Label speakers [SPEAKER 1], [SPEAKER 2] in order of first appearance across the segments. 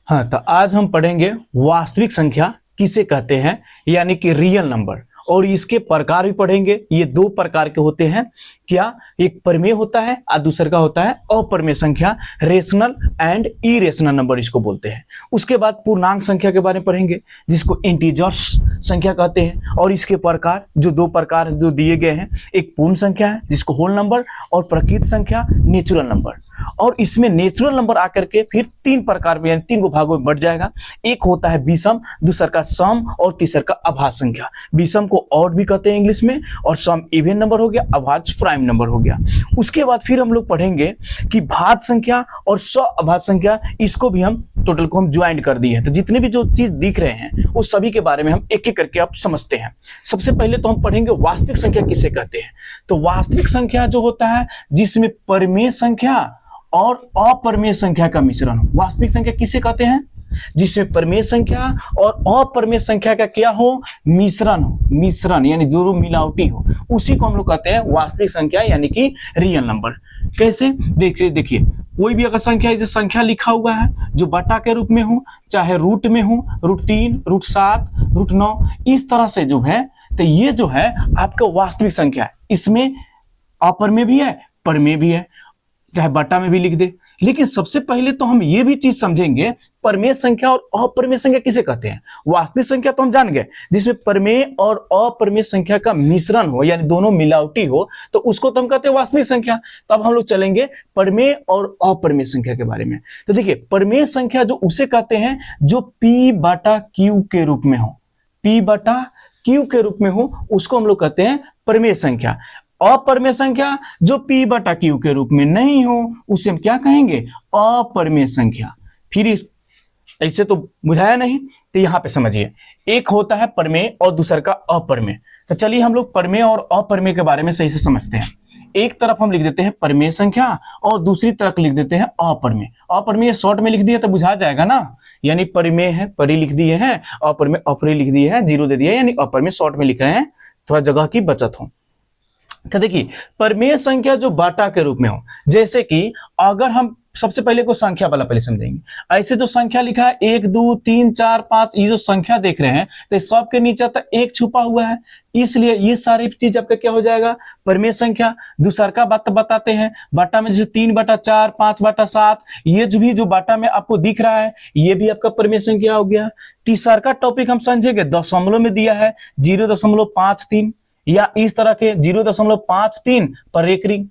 [SPEAKER 1] हाँ, तो आज हम पढ़ेंगे वास्तविक संख्या किसे कहते हैं, यानी कि रियल नंबर। और इसके प्रकार भी पढ़ेंगे। ये दो प्रकार के होते हैं। क्या? एक परिमेय होता है और दूसरा का होता है अपरिमेय संख्या, रेशनल एंड इरेशनल नंबर इसको बोलते हैं। उसके बाद पूर्णांक संख्या के बारे में पढ़ेंगे, जिसको इंटीजर्स संख्या कहते हैं। और इसके प्रकार जो दो प्रकार जो दिए गए हैं, एक पूर्ण संख्या है जिसको होल नंबर, और प्रकृत संख्या नेचुरल नंबर। और इसमें नेचुरल नंबर आकर के फिर तीन प्रकार में यानी तीन भागों में बढ़ जाएगा। एक होता है विषम, दूसरा का सम, और तीसरा का अभाज्य संख्या। विषम को ऑड भी कहते हैं इंग्लिश में, और सम इवन नंबर हो गया, अभाज्य प्राइम नंबर हो गया। उसके बाद फिर हम लोग पढ़ेंगे कि भाज्य संख्या और अभाज्य संख्या, इसको भी हम टोटल को हम ज्वाइन कर दिए हैं। तो जितने भी जो चीज दिख रहे हैं उस सभी के बारे में हम एक एक करके अब समझते हैं। सबसे पहले तो हम पढ़ेंगे वास्तविक संख्या किसे कहते हैं। तो वास्तविक संख्या जो होता है जिसमें परिमेय संख्या और अपरिमेय संख्या का मिश्रण हो। वास्तविक संख्या किसे कहते हैं? जिसमें परिमेय संख्या और अपरिमेय संख्या का क्या हो? मिश्रण हो। मिश्रण यानी दोनों मिलावटी हो, उसी को हम लोग कहते हैं वास्तविक संख्या यानी कि रियल नंबर। कैसे? देखिए कोई भी अगर संख्या, जो संख्या लिखा हुआ है जो बटा के रूप में हो, चाहे रूट में हो, √3, √7, √9, इस तरह से जो है, तो ये जो है आपका वास्तविक संख्या है। इसमें अपरिमेय भी है, परिमेय भी है, चाहे बटा में भी लिख दे। लेकिन सबसे पहले तो हम ये भी चीज समझेंगे, परिमेय संख्या और अपरिमेय संख्या किसे कहते हैं। वास्तविक संख्या तो हम जान गए, जिसमें परिमेय और अपरिमेय संख्या का मिश्रण हो यानी दोनों मिलावटी हो, तो उसको तो हम कहते हैं वास्तविक संख्या। तो अब हम लोग चलेंगे परिमेय और अपरिमेय संख्या के बारे में। तो देखिए, परिमेय संख्या जो उसे कहते हैं जो P/Q के रूप में हो, P/Q के रूप में हो, उसको हम लोग कहते हैं परिमेय संख्या। अपरिमेय संख्या जो P/Q के रूप में नहीं हो, उसे हम क्या कहेंगे? अपरिमेय संख्या। फिर ऐसे तो बुझाया नहीं, तो यहां पे समझिए, एक होता है परिमेय और दूसरा का अपरिमेय। तो चलिए हम लोग परिमेय और अपरिमेय के बारे में सही से समझते हैं। एक तरफ हम लिख देते हैं परिमेय संख्या और दूसरी तरफ लिख देते हैं अपरिमेय। अपरिमेय शॉर्ट में लिख दिया तो बुझा जाएगा ना, यानी परिमेय है परि लिख दिए हैं, अपरिमेय अपरि लिख दिए हैं, जीरो दे दिया, यानी अपरिमेय शॉर्ट में लिख रहे हैं, थोड़ा जगह की बचत हो। तो देखिए, परिमेय संख्या जो बाटा के रूप में हो, जैसे कि अगर हम सबसे पहले को संख्या वाला पहले समझेंगे। ऐसे जो संख्या लिखा है 1 2 3 4 5, ये जो संख्या देख रहे हैं, तो सबके नीचे तो एक छुपा हुआ है, इसलिए ये सारी चीज आपका क्या हो जाएगा? परिमेय संख्या। दूसरा का बात बताते हैं, बाटा में जैसे 3/4, 5/7, ये जो भी जो बाटा में आपको दिख रहा है, ये भी आपका परिमेय संख्या हो गया। तीसरा का टॉपिक हम समझेंगे, दशमलव में दिया है 0.53, या इस तरह के 0.53 पर रेकरिंग।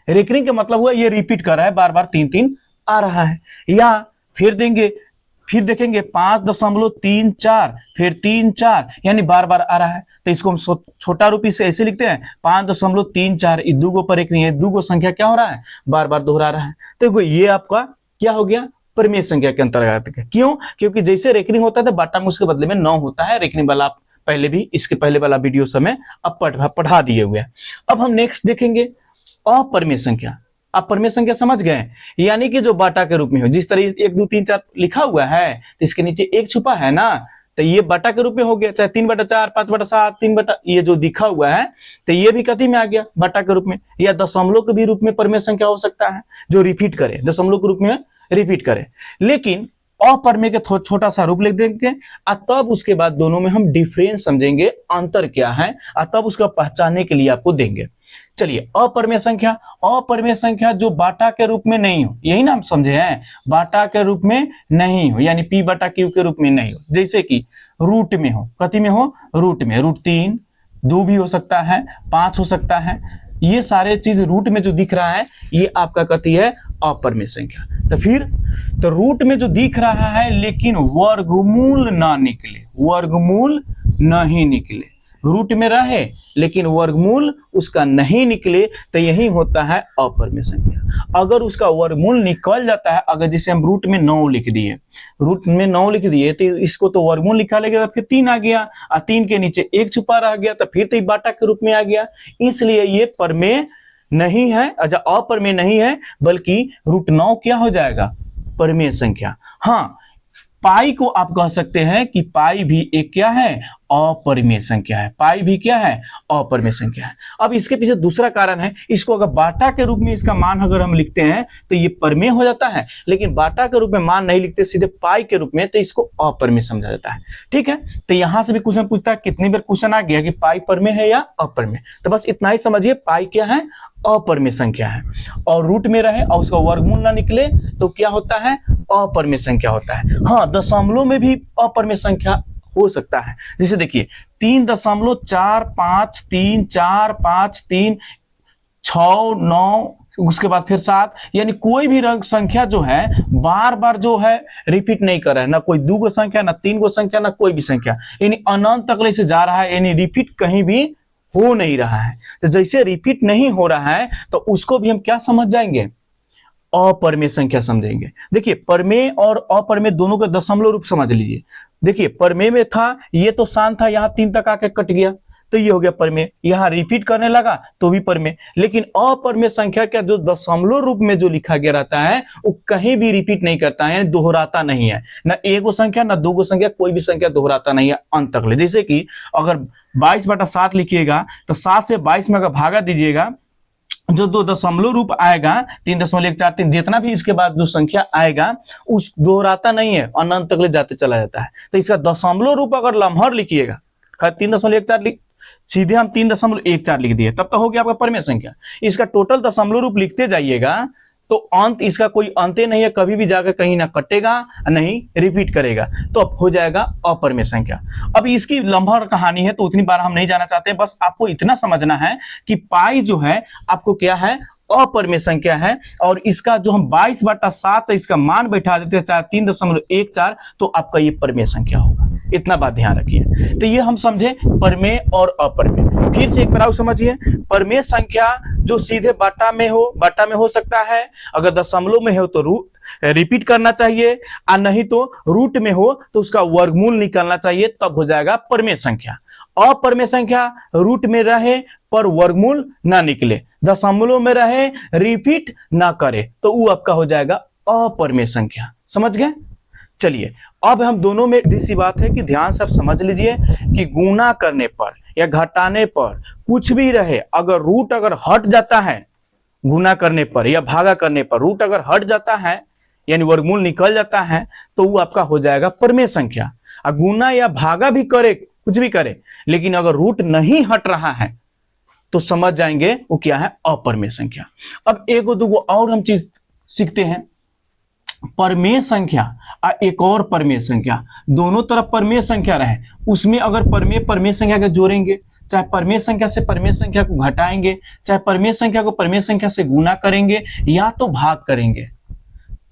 [SPEAKER 1] रेकरिंग का मतलब हुआ ये रिपीट कर रहा है, बार बार 3-3 आ रहा है। या फिर देखेंगे 5.34, फिर 3-4, यानी बार बार आ रहा है। तो इसको हम छोटा रूप से ऐसे लिखते हैं 5.34, ये दूगो पर रेकरिंग है, दूगो संख्या क्या हो रहा है? बार बार दोहरा रहा है। तो ये आपका क्या हो गया? परिमेय संख्या के अंतर्गत। क्यों? क्योंकि जैसे रेकरिंग होता है तो बाटा में उसके बदले में 9 होता है। रेकरिंग वाला आप पहले भी इसके पहले वाला वीडियो समय अब पढ़ा दिए हुए हैं। अब हम नेक्स्ट देखेंगे अपरिमेय संख्या। आप परिमेय संख्या समझ गए, यानी कि जो बाटा के रूप में हो, जिस तरह 1 2 3 4 लिखा हुआ है तो इसके नीचे एक छुपा है ना, तो ये बाटा के रूप में हो गया। चाहे 3/4, 5/7, 3 ये जो दिखा हुआ है, तो ये भी कथी में आ गया? बाटा के रूप में। या दशमलव के भी रूप में परिमेय संख्या हो सकता है, जो रिपीट करे, दशमलव के रूप में रिपीट करे। लेकिन अपरिमेय के छोटा सा रूप लिख देंगे, और तब उसके बाद दोनों में हम डिफरेंस समझेंगे, अंतर क्या है, और तब उसका पहचानने के लिए आपको देंगे। चलिए, अपरिमेय संख्या जो बाटा के रूप में नहीं हो, यही ना हम समझे हैं, बाटा के रूप में नहीं हो, यानी P/Q के रूप में नहीं हो। जैसे कि रूट में हो, कथी में हो? रूट में, √3, 2 भी हो सकता है, 5 हो सकता है। ये सारे चीज रूट में जो दिख रहा है, ये आपका कथी है? अपरिमेय संख्या। तो फिर तो रूट में जो दिख रहा है लेकिन वर्गमूल ना निकले, वर्गमूल नहीं निकले, रूट में रहे लेकिन वर्गमूल उसका नहीं निकले, तो यही होता है अपरिमेय संख्या। अगर उसका वर्गमूल निकल जाता है, अगर जैसे हम रूट में 9 लिख दिए, तो इसको तो वर्गमूल निकालेगा, फिर 3 आ गया, और 3 के नीचे एक छुपा रह गया, तो फिर तो बाटा के रूप में आ गया। इसलिए ये परिमेय नहीं है, अच्छा अपरिमेय नहीं है, बल्कि √9 क्या हो जाएगा? परिमेय संख्या। हाँ, पाई को आप कह सकते हैं कि पाई भी एक क्या है, अपरिमेय संख्या है। पाई भी क्या है, अपरिमेय संख्या है। अब इसके पीछे दूसरा कारण है, इसको अगर बाटा के रूप में इसका मान अगर हम लिखते हैं तो ये परिमेय हो जाता है, लेकिन बाटा के रूप में मान नहीं लिखते, सीधे पाई के रूप में, तो इसको अपरिमेय समझा जाता है। ठीक है, तो यहां से भी क्वेश्चन पूछता है, कितनी बार क्वेश्चन आ गया कि पाई परिमेय है या अपरिमेय, तो बस इतना ही समझिए, पाई क्या है, अपरिमेय संख्या है, और रूट में रहे और उसका वर्गमूल ना निकले तो क्या होता है, अपरिमेय संख्या होता है। हाँ, दशमलव में भी अपरिमेय संख्या हो सकता है, जैसे देखिए 3.453453 उसके बाद फिर 7, यानी कोई भी संख्या जो है बार बार जो है रिपीट नहीं कर रहा है, ना कोई 2 गो संख्या, ना 3 गो संख्या, ना कोई भी संख्या, यानी अनंत तक से जा रहा है, यानी रिपीट कहीं भी हो नहीं रहा है। तो जैसे रिपीट नहीं हो रहा है तो उसको भी हम क्या समझ जाएंगे, अपरिमेय संख्या समझेंगे। देखिए परिमेय और अपरिमेय दोनों का दशमलव रूप समझ लीजिए। देखिए परिमेय में था, ये तो शांत था, यहाँ 3 तक आके कट गया तो ये हो गया परिमेय, यहाँ रिपीट करने लगा तो भी परिमेय। लेकिन अपरिमेय संख्या का जो दशमलव रूप में जो लिखा गया रहता है वो कहीं भी रिपीट नहीं करता है, यानी दोहराता नहीं है, ना 1 गो संख्या ना 2 गो संख्या, कोई भी संख्या दोहराता नहीं है अंत तक ले। जैसे कि अगर 22/7 लिखिएगा तो 7 से 22 में अगर भागा दीजिएगा, जो 2 दशमलव रूप आएगा 3.143, जितना भी इसके बाद जो संख्या आएगा उस दोहराता नहीं है, अनंत तक ले जाते चला जाता है। तो इसका दशमलव रूप अगर लम्हर लिखिएगा, 3.14 सीधे हम 3.14 लिख दिए, तब तो हो गया आपका परिमेय संख्या। इसका टोटल दशमलव रूप लिखते जाइएगा तो अंत, इसका कोई अंत नहीं है, कभी भी जाकर कहीं ना कटेगा नहीं रिपीट करेगा, तो अब हो जाएगा अपरिमेय संख्या। अब इसकी लंबा कहानी है तो उतनी बार हम नहीं जाना चाहते, बस आपको इतना समझना है कि पाई जो है आपको क्या है, अपरिमेय संख्या है, और इसका जो हम 22/7 इसका मान बैठा देते हैं, चाहे 3.14, तो आपका ये परिमेय संख्या होगा। इतना बात ध्यान रखिए। तो ये हम समझे परिमेय और अपरिमेय। फिर से एक बार और समझिए, परिमेय संख्या जो सीधे बाटा में हो सकता है, अगर दशमलव में हो तो रिपीट करना चाहिए, और नहीं तो रूट में हो तो उसका वर्गमूल निकालना चाहिए, तब हो जाएगा परिमेय संख्या। अपरिमेय संख्या रूट में रहे पर वर्गमूल ना निकले, दशमलव में रहे रिपीट ना करे, तो वो आपका हो जाएगा अपरिमेय संख्या। समझ गए? चलिए अब हम दोनों में सी बात है कि ध्यान से आप समझ लीजिए कि गुणा करने पर या घटाने पर कुछ भी रहे, अगर रूट अगर हट जाता है, गुणा करने पर या भागा करने पर रूट अगर हट जाता है, यानी वर्गमूल निकल जाता है, तो वो आपका हो जाएगा परिमेय संख्या। और गुणा या भागा भी करे, कुछ भी करे, लेकिन अगर रूट नहीं हट रहा है तो समझ जाएंगे वो क्या है, अपरिमेय संख्या। अब एक दो और हम चीज सीखते हैं, परिमेय संख्या और एक और परिमेय संख्या, दोनों तरफ परिमेय संख्या रहे, उसमें अगर परिमेय संख्या के जोड़ेंगे, चाहे परिमेय संख्या से परिमेय संख्या को घटाएंगे, चाहे परिमेय संख्या को परिमेय संख्या से गुणा करेंगे या तो भाग करेंगे,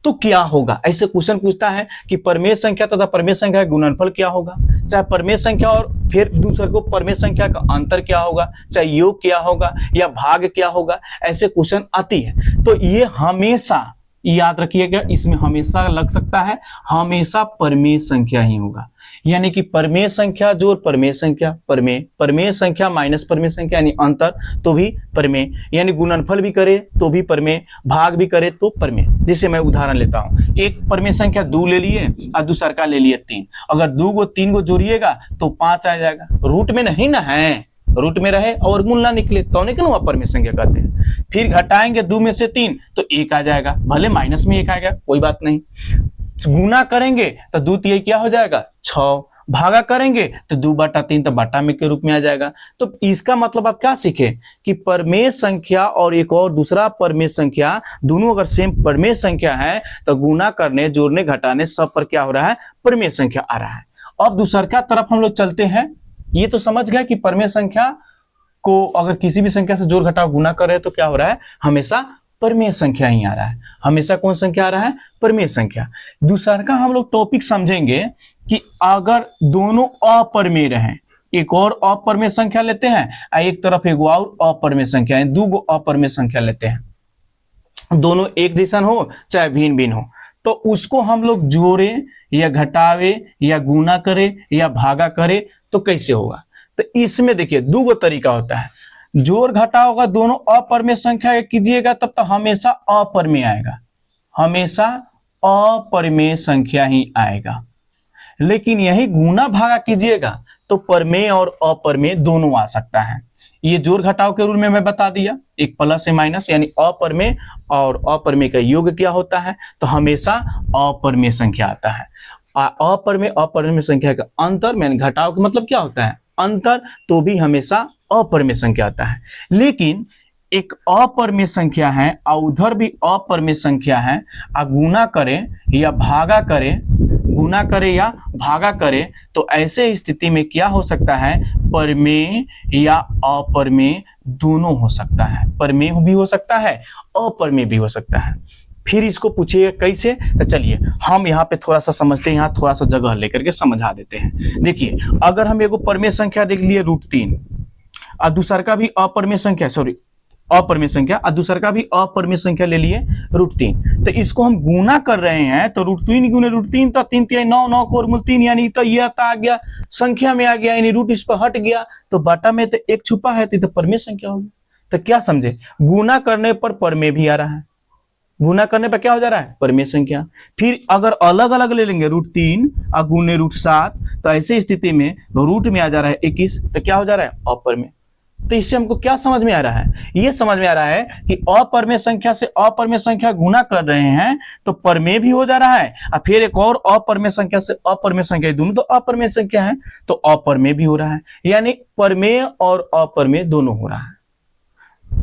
[SPEAKER 1] तो क्या होगा। ऐसे क्वेश्चन पूछता है कि परिमेय संख्या तथा परिमेय संख्या का गुणनफल क्या होगा, चाहे परिमेय संख्या और फिर दूसरे को परिमेय संख्या का अंतर क्या होगा, चाहे योग क्या होगा या भाग क्या होगा, ऐसे क्वेश्चन आती है। तो ये हमेशा याद रखिएगा, इसमें हमेशा लग सकता है, हमेशा परिमेय संख्या ही होगा, यानी कि परिमेय संख्या जोड़ परिमेय संख्या, परिमेय संख्या माइनस परिमेय संख्या यानी अंतर, तो भी परिमेय, यानी गुणनफल भी करे तो भी परिमेय, भाग भी करे तो परिमेय। जैसे मैं उदाहरण लेता हूं, एक परिमेय संख्या 2 ले लिए और दूसरा का ले लिए 3, अगर 2 को 3 को जोड़िएगा तो 5 आ जाएगा, रूट में नहीं ना है, रूट में रहे और मूल ना निकले तो नहीं क्यों अपरिमेय संख्या कहते हैं। फिर घटाएंगे 2 में से 3 तो 1 आ जाएगा, भले माइनस में 1 आएगा कोई बात नहीं, गुना करेंगे तो 2 3 क्या हो जाएगा 6, भागा करेंगे तो 2/3 तो बाटा में के रूप में आ जाएगा। तो इसका मतलब आप क्या सीखे कि परिमेय संख्या और एक और दूसरा परिमेय संख्या, दोनों अगर सेम परिमेय संख्या है तो गुना करने जोड़ने घटाने सब पर क्या हो रहा है, परिमेय संख्या आ रहा है। अब दूसरा तरफ हम लोग चलते हैं, ये तो समझ गए कि परिमेय संख्या को अगर किसी भी संख्या से जोड़ घटाव गुना कर रहे हैं तो क्या हो रहा है, हमेशा परिमेय संख्या ही आ रहा है, हमेशा कौन संख्या आ रहा है, परिमेय संख्या। दूसरा का हम लोग टॉपिक समझेंगे कि अगर दोनों अपरिमेय रहें, एक और अपरिमेय संख्या लेते हैं, एक तरफ एक और अपरिमेय संख्या, 2 अपरिमेय संख्या लेते हैं, दोनों एक जैसा हो चाहे भिन्न भिन्न हो, तो उसको हम लोग जोड़े या घटावे या गुना करे या भागा करे तो कैसे होगा। तो इसमें देखिए 2 तरीका होता है, जोड़ घटा होगा, दोनों अपरिमेय संख्या कीजिएगा तब तो हमेशा अपरिमेय आएगा, हमेशा अपरिमेय संख्या ही आएगा। लेकिन यही गुना भागा कीजिएगा तो परमेय और अपरमेय दोनों आ सकता है। ये जोड़ घटाव के रूल में मैं बता दिया, एक प्लस या माइनस, यानी अपरमेय और अपरमेय का योग क्या होता है, तो हमेशा अपरमेय संख्या आता है। अपरमेय अपरमेय संख्या का अंतर, मैंने घटाव का मतलब क्या होता है, अंतर, तो भी हमेशा अपरमेय संख्या आता है। लेकिन एक अपरमेय संख्या है और उधर भी अपरमेय संख्या है, गुना करें या भागा करें, गुना करे या भागा करे, तो ऐसे स्थिति में क्या हो सकता है, परमेय या अपरमेय दोनों हो सकता है। परमेय भी हो सकता है, अपरमेय भी हो सकता है। फिर इसको पूछिए कैसे, तो चलिए हम यहाँ पे थोड़ा सा समझते हैं, यहाँ थोड़ा सा जगह लेकर के समझा देते हैं। देखिए अगर हम एगो परमेय संख्या देख लिए √3 और दूसर का भी अपरमेय संख्या, सॉरी अपरमेय संख्या, और दूसर का भी अपरमेय संख्या ले लिए √3, तो इसको हम गुना कर रहे हैं, तो √3 गुने √3 तो 3 3 9, 9 को वर्गमूल 3, यानी तो ये आ गया संख्या में आ गया, यानी रूट इस पर हट गया, तो बाटा में तो एक छुपा है, तो परमेय संख्या होगी। तो क्या समझे, गुना करने पर परमेय भी आ रहा है, गुना करने पर क्या हो जा रहा है, परमेय संख्या। फिर अगर अलग अलग ले लेंगे √3 और गुने √7, तो ऐसे स्थिति में रूट में आ जा रहा है 21, तो क्या हो जा रहा है, अपरमेय। तो इससे हमको क्या समझ में आ रहा है, ये समझ में आ रहा है कि अपरमेय संख्या से अपरमेय संख्या गुना कर रहे हैं तो परमेय भी हो जा रहा है, और फिर एक और अपरमेय संख्या से अपरमेय संख्या, दोनों तो अपरमेय संख्या है, तो अपरमेय भी हो रहा है, यानी परमेय और अपरमेय दोनों हो रहा है।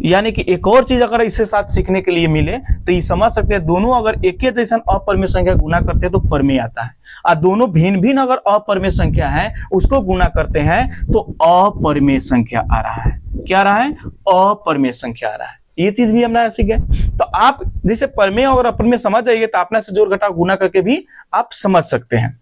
[SPEAKER 1] यानी कि एक और चीज अगर इससे साथ सीखने के लिए मिले तो ये समझ सकते हैं, दोनों अगर एक ही जैसा अपरमेय संख्या गुना करते हैं तो परमेय आता है, और दोनों भिन्न भिन्न अगर अपरमेय संख्या है उसको गुना करते हैं तो अपरमेय संख्या आ रहा है। क्या आ रहा है, अपरमेय संख्या आ रहा है। ये चीज भी हमने सीख गए। तो आप जैसे परमेय और अपरमेय समझ जाइए तो अपने से जोड़ घटाव गुना करके भी आप समझ सकते हैं।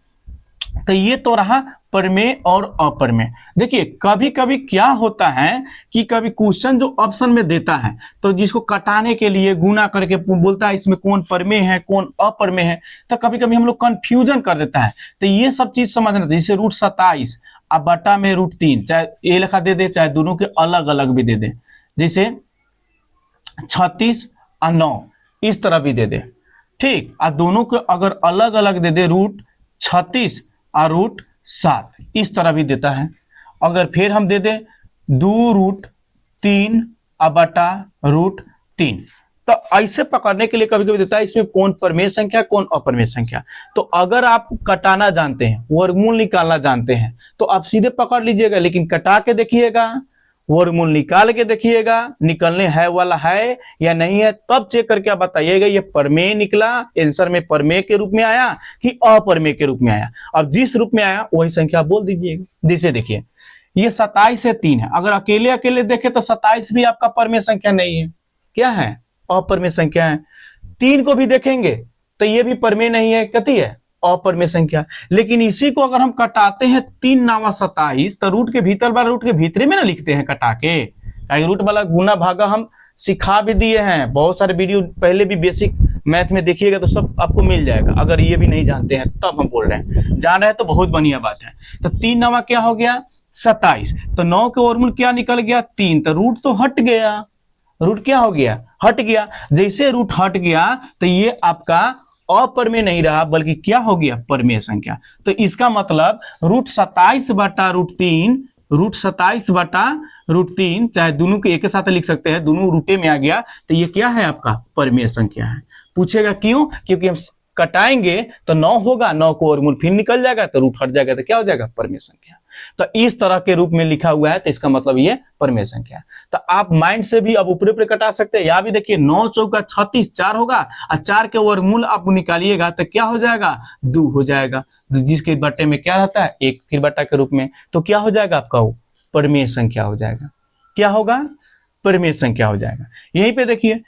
[SPEAKER 1] तो ये तो रहा परमेय और अपरमेय। देखिए कभी कभी क्या होता है कि कभी क्वेश्चन जो ऑप्शन में देता है तो जिसको कटाने के लिए गुना करके बोलता है इसमें कौन परमेय है कौन अपरमेय है, तो कभी कभी हम लोग कंफ्यूजन कर देता है। तो ये सब चीज समझना, जैसे √27 अब बटा में √3, चाहे ये लिखा दे दे चाहे दोनों के अलग अलग भी दे दे, जैसे 36 और 9 इस तरह भी दे दे, ठीक। और दोनों को अगर अलग अलग दे दे √36 और √7 इस तरह भी देता है। अगर फिर हम दे दे 2√3 बटा √3, तो ऐसे पकड़ने के लिए कभी कभी देता है इसमें कौन परमेय संख्या कौन अपरमेय संख्या। तो अगर आप कटाना जानते हैं, वर्गमूल निकालना जानते हैं, तो आप सीधे पकड़ लीजिएगा, लेकिन कटा के देखिएगा, वर्गमूल निकाल के देखिएगा, निकलने है वाला है या नहीं है, तब चेक करके आप बताइएगा ये परमेय निकला, आंसर में परमेय के रूप में आया कि अपरमेय के रूप में आया। अब जिस रूप में आया वही संख्या बोल दीजिएगा। जैसे देखिए ये 27 से 3 है, अगर अकेले अकेले देखे तो 27 भी आपका परमेय संख्या नहीं है, क्या है, अपरमेय संख्या है। 3 को भी देखेंगे तो ये भी परमेय नहीं है, कती है, अपरमेय संख्या। लेकिन इसी को अगर हम कटाते हैं 3 9 27, तो रूट के भीतर वाला रूट के भीतरे में ना लिखते हैं कटा के, रूट वाला गुना भागा हम सिखा भी दिए हैं, बहुत सारे वीडियो पहले भी बेसिक मैथ में देखिएगा तो सब आपको मिल जाएगा। अगर ये भी नहीं जानते हैं तब हम बोल रहे हैं, जान रहे हैं तो बहुत बढ़िया बात है। तो 3 9 क्या हो गया 27, तो 9 के वर्गमूल क्या निकल गया 3, तो रूट तो हट गया, रूट क्या हो गया, हट गया। जैसे रूट हट गया तो ये आपका अपरमेय नहीं रहा बल्कि क्या हो गया, परमेय संख्या। तो इसका मतलब √27 बटा √3, √27 बटा √3, चाहे दोनों के एक साथ लिख सकते हैं, दोनों रूटे में आ गया, तो ये क्या है आपका परमेय संख्या है। पूछेगा क्यों, क्योंकि हम कटाएंगे तो 9 होगा, 9 को वर्गमूल फिर निकल जाएगा तो रूट हट जाएगा, तो क्या हो जाएगा, परमेय संख्या। तो इस तरह के रूप में लिखा हुआ है, तो इसका मतलब ये परमेय संख्या। तो आप माइंड से भी अब ऊपर ऊपर कटा सकते हैं। यहाँ भी देखिए 9 चौका 36, 4 होगा, और 4 के वर्गमूल आप निकालिएगा तो क्या हो जाएगा, 2 हो जाएगा, जिसके बट्टे में क्या रहता है, 1 फिर बट्टा के रूप में, तो क्या हो जाएगा आपका, वो परमेय संख्या हो जाएगा। क्या होगा, परमेय संख्या हो जाएगा। यहीं पे देखिए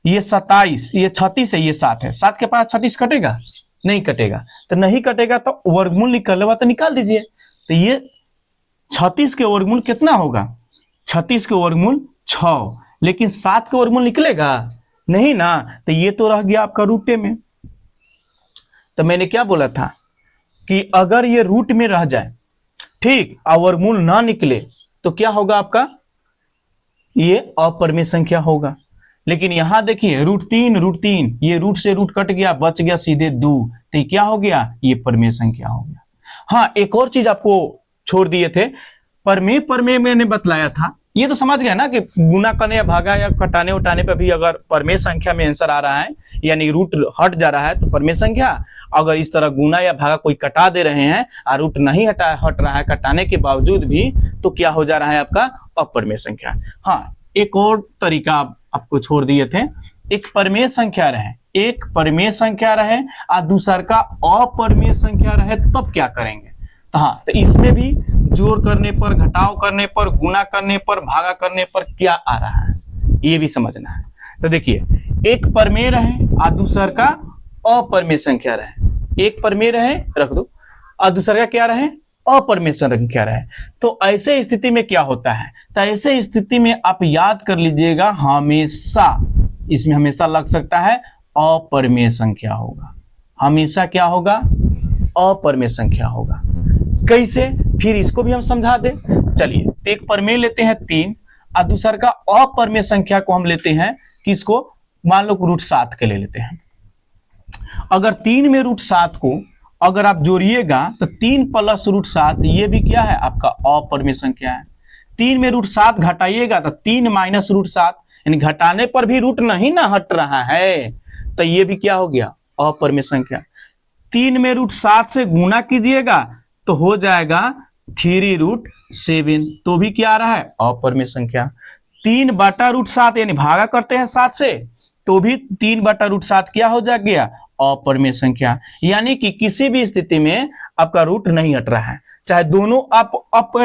[SPEAKER 1] ये 27, ये 36 है, ये 7 है, 7 के पास 36 कटेगा, नहीं कटेगा, तो नहीं कटेगा तो वर्गमूल निकलवा तो निकाल दीजिए। तो ये 36 के वर्गमूल कितना होगा, 36 के वर्गमूल 6, लेकिन 7 के वर्गमूल निकलेगा नहीं ना, तो ये तो रह गया आपका रूटे में। तो मैंने क्या बोला था कि अगर ये रूट में रह जाए, ठीक, और वर्गमूल ना निकले तो क्या होगा आपका, ये अपरमेय संख्या होगा। लेकिन यहां देखिए √3, ये रूट से रूट कट गया, बच गया सीधे 2, तो क्या हो गया, ये परमेय संख्या हो गया। हाँ, एक और चीज आपको छोड़ दिए थे, परमेय परमेय मैंने बतलाया था, ये तो समझ गया ना कि गुना करने या भागा या घटाने उठाने पे भी अगर परमेय संख्या में आंसर आ रहा है यानी रूट हट जा रहा है तो परमेय संख्या, अगर इस तरह गुना या भागा कोई कटा दे रहे हैं और रूट नहीं हट रहा है कटाने के बावजूद भी, तो क्या हो जा रहा है आपका अपरमेय संख्या। हाँ, एक और तरीका आपको छोड़ दिए थे, एक परमेय संख्या रहे, एक परमेय संख्या रहे और दूसर का अपरमेय संख्या रहे, तब क्या करेंगे। तो हाँ, तो इसमें भी जोड़ करने पर, घटाव करने पर, गुना करने पर, भागा करने पर क्या आ रहा है ये भी समझना है। तो देखिए, एक परमेय रहे और दूसर का अपरमेय संख्या रहे, एक परमेय रहे रख दो और दूसर का क्या रहे, अपरमेय संख्या रहे, तो ऐसे स्थिति में क्या होता है, तो ऐसे स्थिति में आप याद कर लीजिएगा, हमेशा इसमें हमेशा लग सकता है अपरमेय संख्या होगा, हमेशा क्या होगा, अपरमेय संख्या होगा। कैसे, फिर इसको भी हम समझा दें। चलिए, तो एक परमेय लेते हैं 3 और दूसर का अपरमेय संख्या को हम लेते हैं किसको, मान लो रूट 7 के ले लेते हैं। अगर 3 में रूट 7 को अगर आप जोड़िएगा तो 3 प्लस रूट 7 ये भी क्या है, आपका अपरमेय संख्या है। 3 में रूट 7 घटाइएगा तो 3 माइनस रूट 7, यानी घटाने पर भी रूट नहीं ना हट रहा है, तो ये भी क्या हो गया, अपरमेय संख्या। 3 में रूट 7 से गुना कीजिएगा तो हो जाएगा 3 रूट 7, तो भी क्या आ रहा है, अपरमेय संख्या। 3 बटा रूट 7 यानी भागा करते हैं 7 से, तो भी 3 बटा रूट 7 क्या हो गया, अपरमेय संख्या। यानी कि किसी भी स्थिति में आपका रूट नहीं हट रहा है, चाहे दोनों आप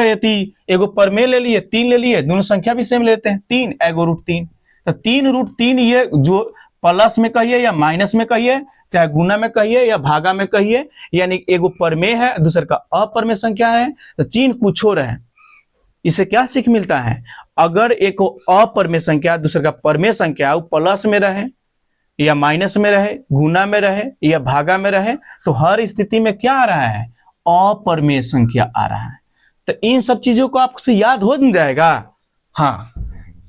[SPEAKER 1] एगो परमेय ले लिए, 3 ले लिए, दोनों संख्या भी सेम लेते हैं, 3 एगो रूट 3, तो 3 रूट 3 ये जो प्लस में कहिए या माइनस में कहिए, चाहे गुना में कहिए या भागा में कहिए, यानी एगो परमेय है दूसरे का अपरमेय संख्या है, तो चिन्ह कुछ हो रहे हैं। इससे क्या सीख मिलता है, अगर एक अपरमेय संख्या दूसरे का परमेय संख्या वो प्लस में रहे या माइनस में रहे, गुना में रहे या भागा में रहे, तो हर स्थिति में क्या आ रहा है, अपरमेय संख्या आ रहा है। तो इन सब चीजों को आपसे याद हो जाएगा। हाँ,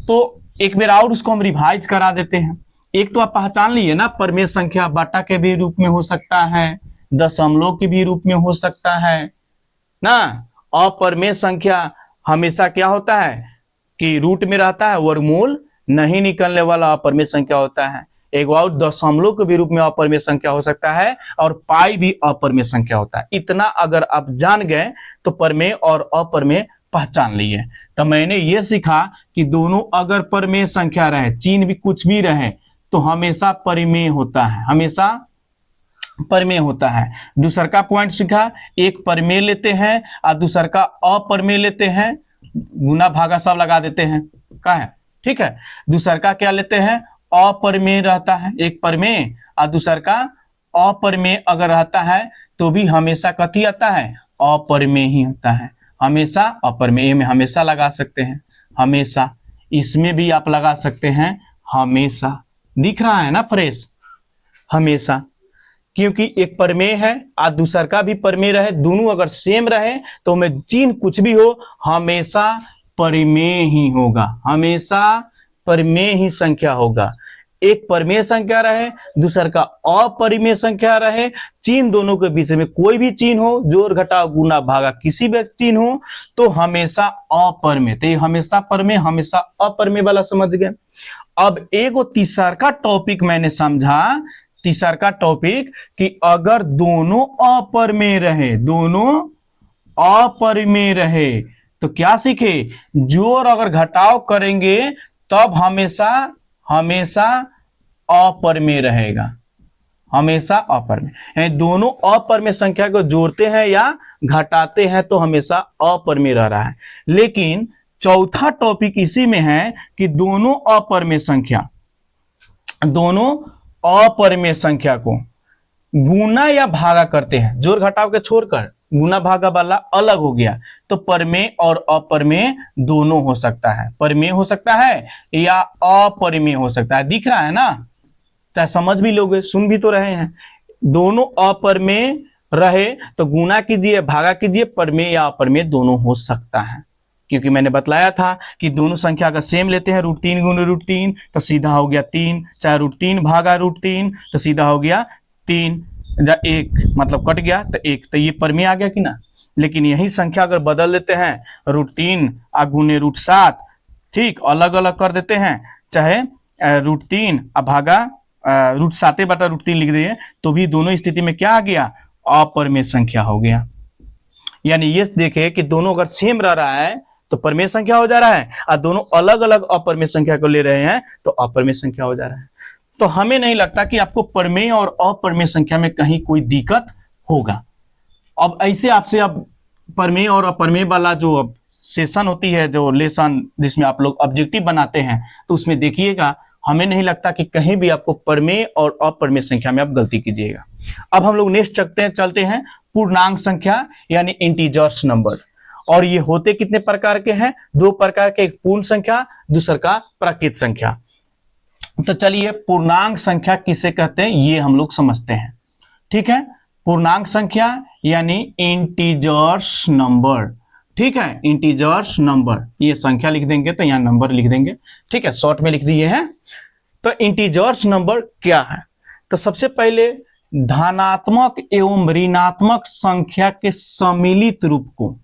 [SPEAKER 1] तो एक बार और उसको हम रिवाइज करा देते हैं। एक तो आप पहचान लिए ना, परमेय संख्या बटा के भी रूप में हो सकता है, दशमलव के भी रूप में हो सकता है ना। अपरमेय संख्या हमेशा क्या होता है कि रूट में रहता है, वर्गमूल नहीं निकलने वाला अपरमेय संख्या होता है। एक और दशमलव के भी रूप में अपरमेय संख्या हो सकता है और पाई भी अपरमेय संख्या होता है। इतना अगर आप जान गए तो परमेय और अपरमेय पहचान लिए। तो मैंने ये सीखा कि दोनों अगर परमेय संख्या रहे, चिन्ह भी कुछ भी रहे, तो हमेशा परिमेय होता है, हमेशा परमेय होता है। दूसर का पॉइंट सीखा, एक परमेय लेते हैं और दूसर का अपरमेय लेते हैं, गुना भागा सब लगा देते हैं, क्या है, ठीक है। दूसर का क्या लेते हैं, अपरमेय रहता है, एक परमेय और दूसर का अपरमेय अगर रहता है तो भी हमेशा कथी आता है, अपरमेय ही होता है, हमेशा अपरमेय में हमेशा लगा सकते हैं, हमेशा। इसमें भी आप लगा सकते हैं हमेशा, दिख रहा है ना फ्रेश, हमेशा, क्योंकि एक परमेय है और दूसर का भी परमेय रहे, दोनों अगर सेम रहे तो में चिन्ह कुछ भी हो हमेशा परिमेय ही होगा, हमेशा परिमेय ही संख्या होगा। एक परमेय संख्या रहे दूसर का अपरिमेय संख्या रहे, चिन्ह दोनों के बीच में कोई भी चिन्ह हो, जोड़ घटाव गुना भागा किसी भी चिन्ह हो, तो हमेशा अपरमेय, तो हमेशा परमेय हमेशा अपरमेय वाला समझ गए। अब एगो तीसर का टॉपिक मैंने समझा, तीसर का टॉपिक कि अगर दोनों अपरमेय रहे, दोनों अपरिमेय रहे तो क्या सीखे, जोड़ अगर घटाव करेंगे तब हमेशा हमेशा अपरमेय रहेगा, हमेशा अपरमेय, यानी दोनों अपरमेय संख्या को जोड़ते हैं या घटाते हैं तो हमेशा अपरमेय रह रहा है। लेकिन चौथा टॉपिक इसी में है कि दोनों अपरमेय संख्या, दोनों अपरमेय संख्या को गुना या भागा करते हैं, जोड़ घटाव के छोड़कर गुना भागा वाला अलग हो गया, तो परमेय और अपरमेय दोनों हो सकता है, परमेय हो सकता है या अपरिमेय हो सकता है, दिख रहा है ना, चाहे समझ भी लोगे, सुन भी तो रहे हैं। दोनों अपरमेय रहे तो गुना कीजिए भागा कीजिए, परमेय या अपरमेय दोनों हो सकता है, क्योंकि मैंने बतलाया था कि दोनों संख्या का सेम लेते हैं, √3 गुना √3 तो सीधा हो गया 3, चाहे √3 भागा √3 तो सीधा हो गया 3, एक मतलब कट गया तो एक, तो ये परमेय आ गया कि ना। लेकिन यही संख्या अगर बदल देते हैं √3 गुने √7, ठीक, अलग अलग कर देते हैं, चाहे √3 भागा √7/√3 लिख दिए, तो भी दोनों स्थिति में क्या आ गया, अपरमेय संख्या हो गया। यानी ये देखे कि दोनों अगर सेम रह रहा है तो परमेय संख्या हो जा रहा है, और दोनों अलग अलग अपरमेय संख्या को ले रहे हैं तो अपरमेय संख्या हो जा रहा है। तो हमें नहीं लगता कि आपको परमेय और अपरमेय संख्या में कहीं कोई दिक्कत होगा। अब ऐसे आपसे अब परमेय और अपरमेय वाला जो अब सेशन होती है, जो लेसन जिसमें आप लोग ऑब्जेक्टिव बनाते हैं, तो उसमें देखिएगा, हमें नहीं लगता कि कहीं भी आपको परमेय और अपरमेय संख्या में आप गलती कीजिएगा। अब हम लोग नेक्स्ट चलते हैं पूर्णांक संख्या यानी इंटीजर्स नंबर। और ये होते कितने प्रकार के हैं, दो प्रकार के, एक पूर्ण संख्या, दूसरा का प्राकृत संख्या। तो चलिए पूर्णांक संख्या किसे कहते हैं ये हम लोग समझते हैं। ठीक है, पूर्णांक संख्या यानी इंटीजर्स नंबर। ठीक है, इंटीजर्स नंबर, ये संख्या लिख देंगे तो यहाँ नंबर लिख देंगे। ठीक है, शॉर्ट में लिख दिए हैं। तो इंटीजर्स नंबर क्या है, तो सबसे पहले धनात्मक एवं ऋणात्मक संख्या के सम्मिलित रूप को,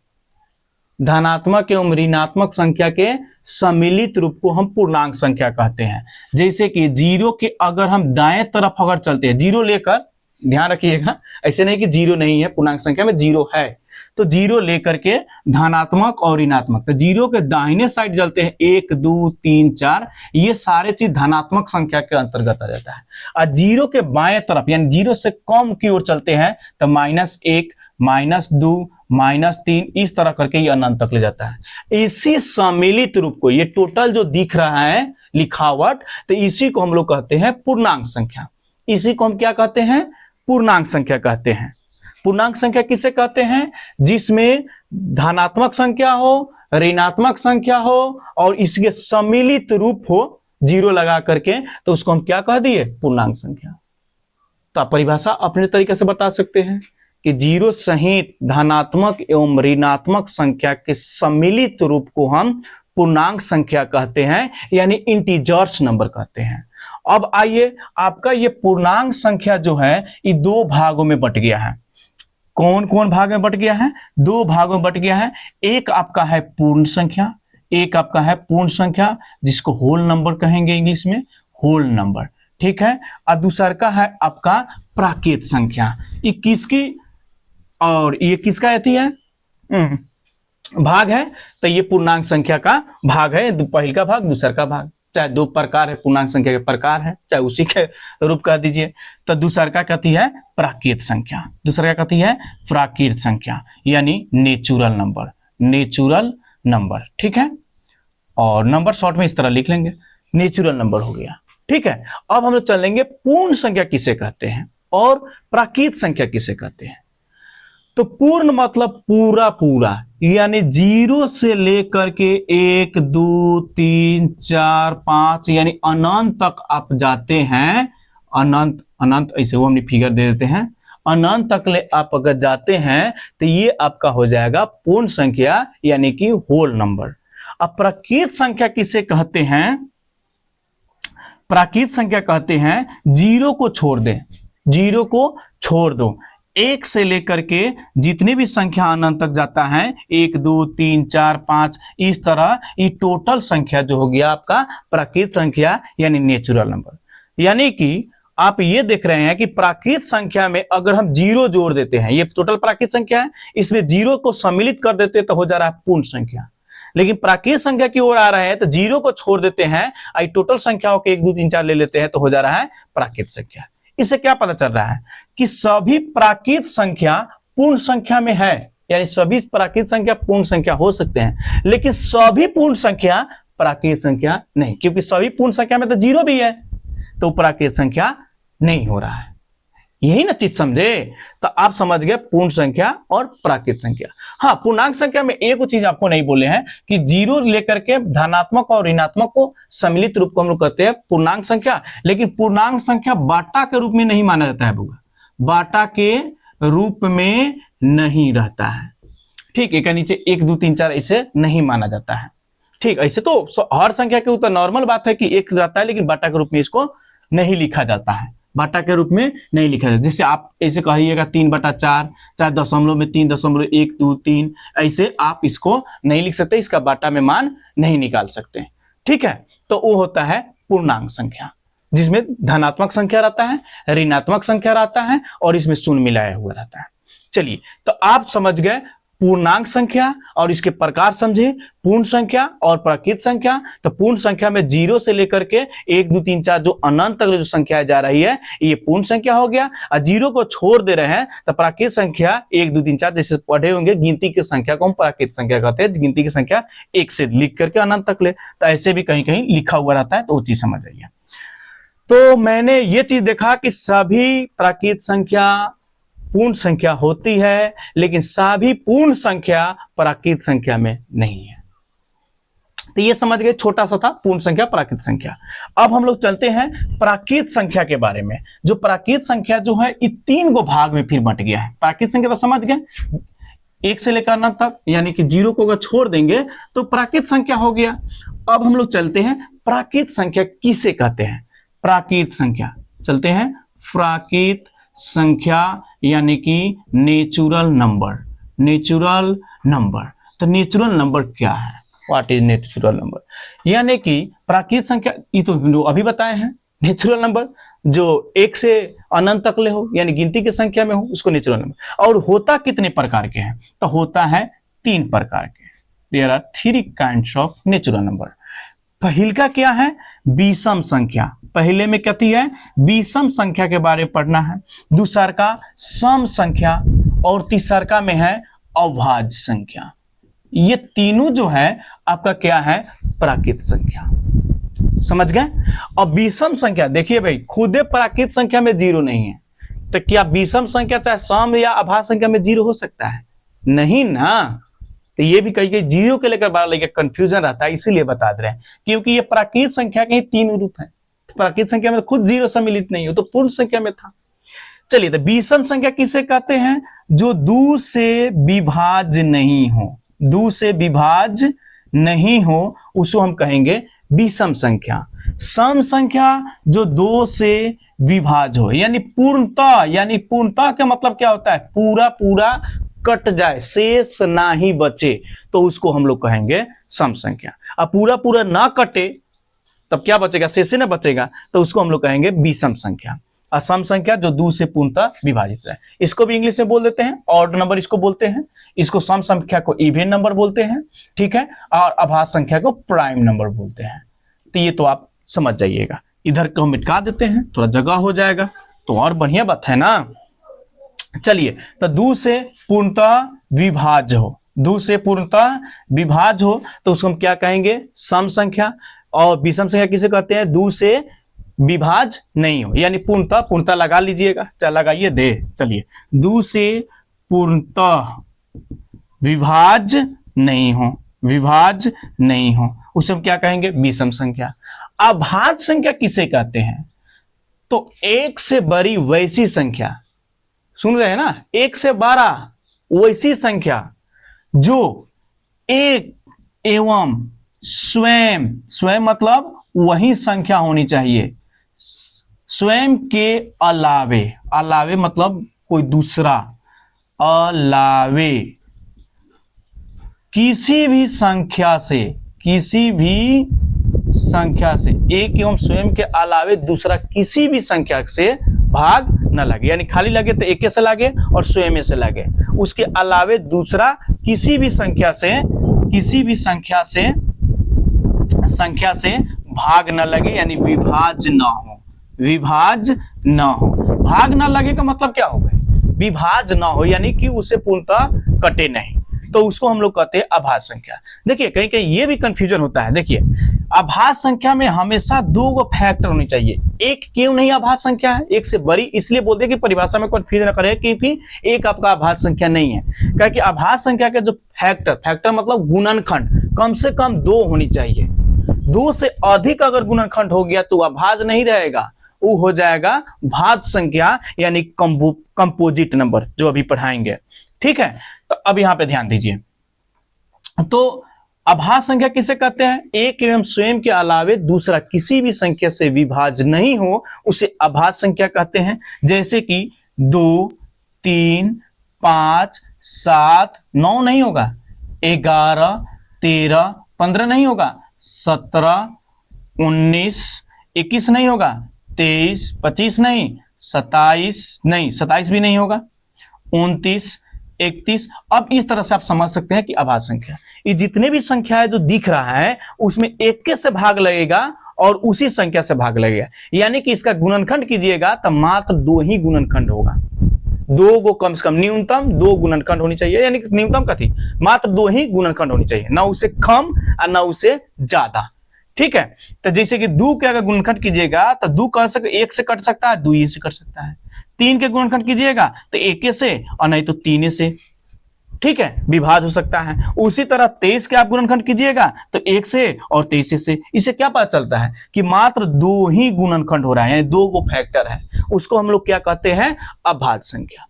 [SPEAKER 1] धनात्मक एवं ऋणात्मक संख्या के सम्मिलित रूप को हम पूर्णांक संख्या कहते हैं। जैसे कि जीरो के अगर हम दाएं तरफ अगर चलते हैं, जीरो लेकर, ध्यान रखिएगा, ऐसे नहीं कि जीरो नहीं है, पूर्णांक संख्या में जीरो है, तो जीरो लेकर के धनात्मक और ऋणात्मक, तो जीरो के दाहिने साइड चलते हैं 1 2 3 4, ये सारे चीज धनात्मक संख्या के अंतर्गत आ जाता है। और जीरो के बाएं तरफ यानी जीरो से कम की ओर चलते हैं तो -1 -2 -3 इस तरह करके ये अनंत तक ले जाता है। इसी सम्मिलित रूप को, ये टोटल जो दिख रहा है लिखावट, तो इसी को हम लोग कहते हैं पूर्णांक संख्या। इसी को हम क्या कहते हैं, पूर्णांक संख्या कहते हैं। पूर्णांक संख्या किसे कहते हैं, जिसमें धनात्मक संख्या हो, ऋणात्मक संख्या हो और इसके सम्मिलित रूप हो जीरो लगा करके, तो उसको हम क्या कह दिए, पूर्णांक संख्या। तो आप परिभाषा अपने तरीके से बता सकते हैं कि जीरो सहित धनात्मक एवं ऋणात्मक संख्या के सम्मिलित रूप को हम पूर्णांक संख्या कहते हैं, यानी इंटीजर्स नंबर कहते हैं। अब आइए, आपका ये पूर्णांक संख्या जो है ये दो भागों में बट गया है। कौन कौन भाग में बट गया है, दो भागों में बट गया है। एक आपका है पूर्ण संख्या, एक आपका है पूर्ण संख्या जिसको होल नंबर कहेंगे इंग्लिश में, होल नंबर। ठीक है, और दूसरा का है आपका प्राकृत संख्या। ये किसकी और ये किसका अथी है, भाग है, तो ये पूर्णांक संख्या का भाग है, पहले का भाग दूसरा का भाग। चाहे दो प्रकार है, पूर्णांक संख्या के प्रकार है, चाहे उसी के रूप कह दीजिए। तो दूसरा का कहती है प्राकृत संख्या, दूसरा का कहती है प्राकृत संख्या यानी नेचुरल नंबर, नेचुरल नंबर। ठीक है, और नंबर शॉर्ट में इस तरह लिख लेंगे, नेचुरल नंबर हो गया। ठीक है, अब हम लोग चलेंगे पूर्ण संख्या किसे कहते हैं और प्राकृत संख्या किसे कहते हैं। तो पूर्ण मतलब पूरा पूरा, यानी जीरो से लेकर के 1 2 3 4 5 यानी अनंत तक आप जाते हैं। अनंत अनंत ऐसे वो हमने फिगर दे देते हैं, अनंत तक ले आप अगर जाते हैं तो ये आपका हो जाएगा पूर्ण संख्या यानी कि होल नंबर। अब प्राकृत संख्या किसे कहते हैं, प्राकृत संख्या कहते हैं जीरो को छोड़ दें, जीरो को छोड़ दो, एक से लेकर के जितनी भी संख्या अनंत तक जाता है 1 2 3 4 5 इस तरह, ये टोटल संख्या जो हो गया आपका प्राकृत संख्या यानी नेचुरल नंबर। यानी कि आप ये देख रहे हैं कि प्राकृत संख्या में अगर हम जीरो जोड़ देते हैं, ये टोटल प्राकृत संख्या है, इसमें जीरो को सम्मिलित कर देते हैं तो हो जा रहा है पूर्ण संख्या। लेकिन प्राकृत संख्या की ओर आ रहे हैं तो जीरो को छोड़ देते हैं, टोटल संख्याओं के 1 2 3 4 ले लेते हैं तो हो जा रहा है प्राकृत संख्या। इससे क्या पता चल रहा है कि सभी प्राकृत संख्या पूर्ण संख्या में है, यानी सभी प्राकृत संख्या पूर्ण संख्या हो सकते हैं, लेकिन सभी पूर्ण संख्या प्राकृत संख्या नहीं, क्योंकि सभी पूर्ण संख्या में तो जीरो भी है, तो प्राकृत संख्या नहीं हो रहा है। यही ना चीज समझे, तो आप समझ गए पूर्ण संख्या और प्राकृत संख्या। हाँ, पूर्णांक संख्या में एक चीज आपको नहीं बोले हैं कि जीरो लेकर के धनात्मक और ऋणात्मक को सम्मिलित रूप को हम लोग कहते हैं पूर्णांक संख्या, लेकिन पूर्णांक संख्या बाटा के रूप में नहीं माना जाता है बुआ, बाटा के रूप में नहीं रहता है। ठीक, एक नीचे 1 2 3 4 ऐसे नहीं माना जाता है। ठीक, ऐसे तो हर संख्या के ऊपर नॉर्मल बात है कि एक रहता है, लेकिन बाटा के रूप में इसको नहीं लिखा जाता है। बाटा के रूप में नहीं लिखा जाता। जैसे आप ऐसे कहिएगा 3/4, चाहे दशमलव में 3.123, ऐसे आप इसको नहीं लिख सकते, इसका बाटा में मान नहीं निकाल सकते। ठीक है, तो वो होता है पूर्णांक संख्या, जिसमें धनात्मक संख्या रहता है, ऋणात्मक संख्या रहता है और इसमें शून्य मिलाया हुआ रहता है। चलिए, तो आप समझ गए पूर्णांक संख्या और इसके प्रकार समझे, पूर्ण संख्या और प्राकृत संख्या। तो पूर्ण संख्या में 0 से लेकर के 1 2 3 4 जो अनंत तक जो संख्या जा रही है ये पूर्ण संख्या हो गया, और 0 को छोड़ दे रहे हैं तो प्राकृत संख्या 1 2 3 4 जैसे पढ़े होंगे, गिनती की संख्या को हम प्राकृत संख्या कहते हैं। गिनती की संख्या 1 से लिख करके अनंत तक ले, तो ऐसे भी कहीं कहीं लिखा हुआ रहता है, तो वो चीज समझ आइए। तो मैंने ये चीज देखा कि सभी प्राकृत संख्या पूर्ण संख्या होती है, लेकिन सभी पूर्ण संख्या प्राकृत संख्या में नहीं है। तो ये समझ गए, छोटा सा था पूर्ण संख्या प्राकृत संख्या। अब हम लोग चलते हैं प्राकृत संख्या के बारे में। जो प्राकृत संख्या जो है ये 3 गो भाग में फिर बंट गया है। प्राकृत संख्या तो समझ गए, 1 से लेकर अनंत तक, यानी कि 0 को अगर छोड़ देंगे तो प्राकृत संख्या हो गया। अब हम लोग चलते हैं प्राकृत संख्या किसे कहते हैं। प्राकृत संख्या चलते हैं, प्राकृत संख्या यानी कि नेचुरल नंबर। नेचुरल नंबर, तो नेचुरल नंबर क्या है, व्हाट इज नेचुरल नंबर? यानी कि प्राकृत संख्या ये तो अभी बताए हैं, नेचुरल नंबर जो 1 से अनंत तक ले हो, यानी गिनती की संख्या में हो, उसको नेचुरल नंबर। और होता कितने प्रकार के हैं? तो होता है 3 प्रकार के। There are 3 kinds of natural number. पहिलका क्या है? विषम संख्या। पहले में कहती है विषम संख्या के बारे में पढ़ना है, दूसरा का सम संख्या और तीसरा में है अभाज्य संख्या। ये तीनों जो है आपका क्या है? प्राकृत संख्या। समझ गए? अब विषम संख्या देखिए भाई, खुदे प्राकृत संख्या में 0 नहीं है, तो क्या विषम संख्या चाहे सम या अभाज्य संख्या में 0 हो सकता है? नहीं ना। तो ये भी कहीं कहीं 0 के लेकर 12 लेकर कंफ्यूजन रहता है, इसीलिए बता दे रहे हैं, क्योंकि ये प्राकृत संख्या के ही 3 रूप है। प्राकृत संख्या में खुद 0 सम्मिलित नहीं हो, तो पूर्ण संख्या में था। चलिए, तो विषम संख्या किसे कहते हैं? जो 2 से विभाज्य नहीं हो, 2 से विभाज्य नहीं हो, उसको हम कहेंगे विषम संख्या। सम संख्या जो 2 से विभाज्य हो, यानी पूर्णतः, यानी पूर्णतः का मतलब क्या होता है? पूरा पूरा कट जाए, शेष ना ही बचे, तो उसको हम लोग कहेंगे सम संख्या। अब पूरा पूरा ना कटे तब क्या बचेगा? शेष ना बचेगा, तो उसको हम लोग कहेंगे विषम संख्या। असम संख्या जो 2 से पूर्णतः विभाजित है, इसको भी इंग्लिश में बोल देते हैं ऑड नंबर, इसको बोलते हैं। इसको सम संख्या को इवन नंबर बोलते हैं, ठीक है, और अभाज्य संख्या को प्राइम नंबर बोलते हैं। तो ये तो आप समझ जाइएगा। इधर को मिटा देते हैं, थोड़ा जगह हो जाएगा, तो और बढ़िया बात है ना। चलिए, तो 2 से पूर्णतः विभाज्य हो, 2 से पूर्णतः विभाज्य हो, तो उसको हम क्या कहेंगे? सम संख्या। और विषम संख्या किसे कहते हैं? 2 से विभाज्य नहीं हो, यानी पूर्णतः, पूर्णतः लगा लीजिएगा, चल लगाइए दे। चलिए, 2 से पूर्णतः विभाज्य नहीं हो, विभाज्य नहीं हो, उसे हम क्या कहेंगे? विषम संख्या। अभाज्य संख्या किसे कहते हैं? तो 1 से बड़ी वैसी संख्या, सुन रहे हैं ना, 1 से 12 वैसी संख्या जो एक एवं स्वयं, स्वयं मतलब वही संख्या होनी चाहिए, स्वयं के अलावे, अलावे मतलब कोई दूसरा, अलावे किसी भी संख्या से, किसी भी संख्या से, एक एवं स्वयं के अलावे दूसरा किसी भी संख्या से भाग न लगे, यानी खाली लगे तो एक से लगे और स्वयं से लगे, उसके अलावे दूसरा किसी भी संख्या से, किसी भी संख्या से भाग न लगे, यानी विभाज्य न हो, विभाज्य न हो। भाग न लगे का मतलब क्या होगा? विभाज्य न हो, यानी कि उसे पूर्णतः कटे नहीं, तो उसको हम लोग कहते हैं अभाज्य संख्या। देखिए, कहीं कहीं ये भी कंफ्यूजन होता है। देखिए, अभाज्य संख्या में हमेशा 2 गो फैक्टर होनी चाहिए। एक क्यों नहीं अभाज्य संख्या है? 1 से बड़ी, इसलिए बोलते हैं कि परिभाषा में कंफ्यूजन न करें, क्योंकि एक आपका अभाज्य संख्या नहीं है। क्योंकि अभाज्य संख्या के जो फैक्टर, फैक्टर मतलब गुणनखंड, कम से कम 2 होनी चाहिए। 2 से अधिक अगर गुणनखंड हो गया तो अभाज्य नहीं रहेगा, वो हो जाएगा भाज्य संख्या, यानी कंपोजिट नंबर, जो अभी पढ़ाएंगे। ठीक है, तो अब यहां पे ध्यान दीजिए। तो अभाज्य संख्या किसे कहते हैं? एक एवं स्वयं के अलावे दूसरा किसी भी संख्या से विभाज्य नहीं हो उसे अभाज्य संख्या कहते हैं। जैसे कि 2, 3, 5, 7, 9 नहीं होगा, 11, 13, 15 नहीं होगा, 17, 19, 21 नहीं होगा, 23, 25 नहीं, 27 नहीं, 27 भी नहीं होगा, 29, 31। अब इस तरह से आप समझ सकते हैं कि अभाज्य संख्या, ये जितने भी संख्या है जो दिख रहा है उसमें एक से भाग लगेगा और उसी संख्या से भाग लगेगा, यानी कि इसका गुणनखंड कीजिएगा तो मात्र 2 ही गुणनखंड होगा। 2 को कम से कम न्यूनतम 2 गुणनखंड होनी चाहिए, यानी कि न्यूनतम का थी मात्र 2 ही गुणनखंड होनी चाहिए, ना उससे कम और ना उससे ज्यादा। ठीक है, तो जैसे कि 2 के अगर गुणनखंड कीजिएगा तो 2 कह सकते 1 से कट सकता है, 2 से कट सकता है। 3 के गुणनखंड कीजिएगा तो 1 से और नहीं तो 3 से, ठीक है, विभाज्य हो सकता है। उसी तरह 23 के आप गुणनखंड कीजिएगा तो 1 से और 23 से। इससे क्या पता चलता है कि मात्र 2 ही गुणनखंड हो रहा है, यानी 2 को फैक्टर है, उसको हम लोग क्या कहते हैं? अभाज्य संख्या।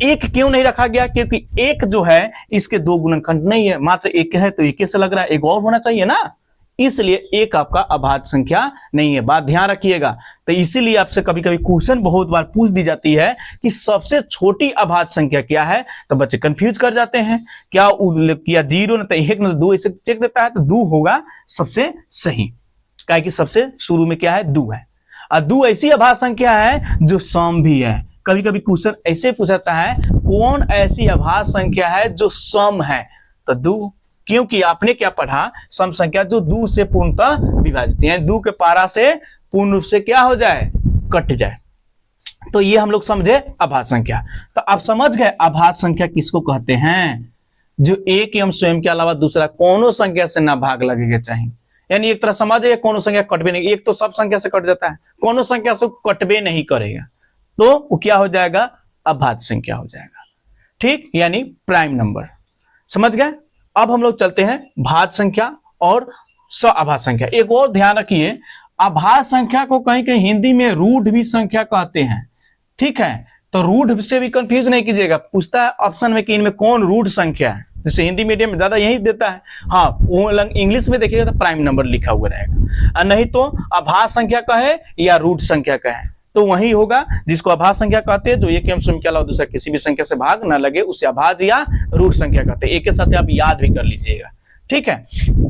[SPEAKER 1] 1 क्यों नहीं रखा गया? क्योंकि 1 जो है इसके 2 गुणनखंड नहीं है, मात्र 1 है तो 1 से लग रहा है, एक और होना चाहिए ना, इसलिए 1 आपका अभाज्य संख्या नहीं है। बात ध्यान रखिएगा। तो इसीलिए आपसे कभी कभी क्वेश्चन बहुत बार पूछ दी जाती है कि सबसे छोटी अभाज्य संख्या क्या है, तो बच्चे कंफ्यूज कर जाते हैं, क्या 0 न तो 1 न तो 2 ऐसे चेक देता है, तो 2 होगा सबसे सही, क्या कि सबसे शुरू में क्या है? 2 है। और 2 ऐसी अभाज्य संख्या है जो सम भी है। कभी कभी क्वेश्चन ऐसे पूछता है कौन ऐसी अभाज्य संख्या है जो सम है, तो 2, क्योंकि आपने क्या पढ़ा? सम संख्या जो 2 से पूर्णतः विभाजित है, 2 के पारा से पूर्ण रूप से क्या हो जाए? कट जाए। तो ये हम लोग समझे अभाज्य संख्या। तो आप समझ गए अभाज्य संख्या किसको कहते हैं? जो एक एवं स्वयं के अलावा दूसरा कोनो संख्या से ना भाग लगेगा चाहिए, यानी एक तरह समझिए कोनो संख्या कटबे नहीं, एक तो सब संख्या से कट जाता है, कोनो संख्या से कटबे नहीं करेगा, तो वो क्या हो जाएगा? अभाज्य संख्या हो जाएगा। ठीक, यानी प्राइम नंबर। समझ गए? अब हम लोग चलते हैं भाज्य संख्या और अभाज्य संख्या। एक और ध्यान रखिए, अभाज्य संख्या को कहीं कहीं हिंदी में रूढ़ भी संख्या कहते हैं। ठीक है, तो रूढ़ से भी कंफ्यूज नहीं कीजिएगा, पूछता है ऑप्शन में कि इनमें कौन रूढ़ संख्या है, जैसे हिंदी मीडियम में ज्यादा यही देता है। हाँ, वो इंग्लिश में देखिएगा तो प्राइम नंबर लिखा हुआ रहेगा, और नहीं तो अभाज्य संख्या कहे या रूढ़ संख्या कहे तो वही होगा जिसको अभाज्य संख्या कहते हैं, जो एक एवं स्वयं के अलावा दूसरा किसी भी संख्या से भाग न लगे उसे अभाज्य या रूढ़ संख्या कहते हैं। एक के साथ आप याद भी कर लीजिएगा। ठीक है,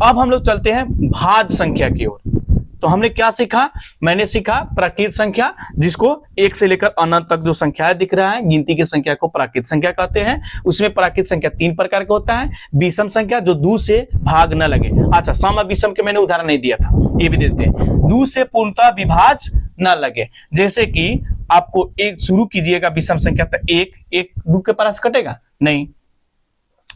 [SPEAKER 1] अब हम लोग चलते हैं भाज्य संख्या की ओर। तो हमने क्या सीखा? मैंने सीखा प्राकृत संख्या, जिसको 1 से लेकर अनंत तक जो संख्याएं दिख रहा है गिनती की संख्या को प्राकृत संख्या कहते हैं। उसमें प्राकृत संख्या 3 प्रकार का होता है। विषम संख्या जो 2 से भाग न लगे, अच्छा सम और विषम के मैंने उदाहरण नहीं दिया था, ये भी देते हैं। 2 से पूर्णतः विभाज्य न लगे, जैसे कि आपको एक शुरू कीजिएगा विषम संख्या, तो 1 2 के पास कटेगा नहीं,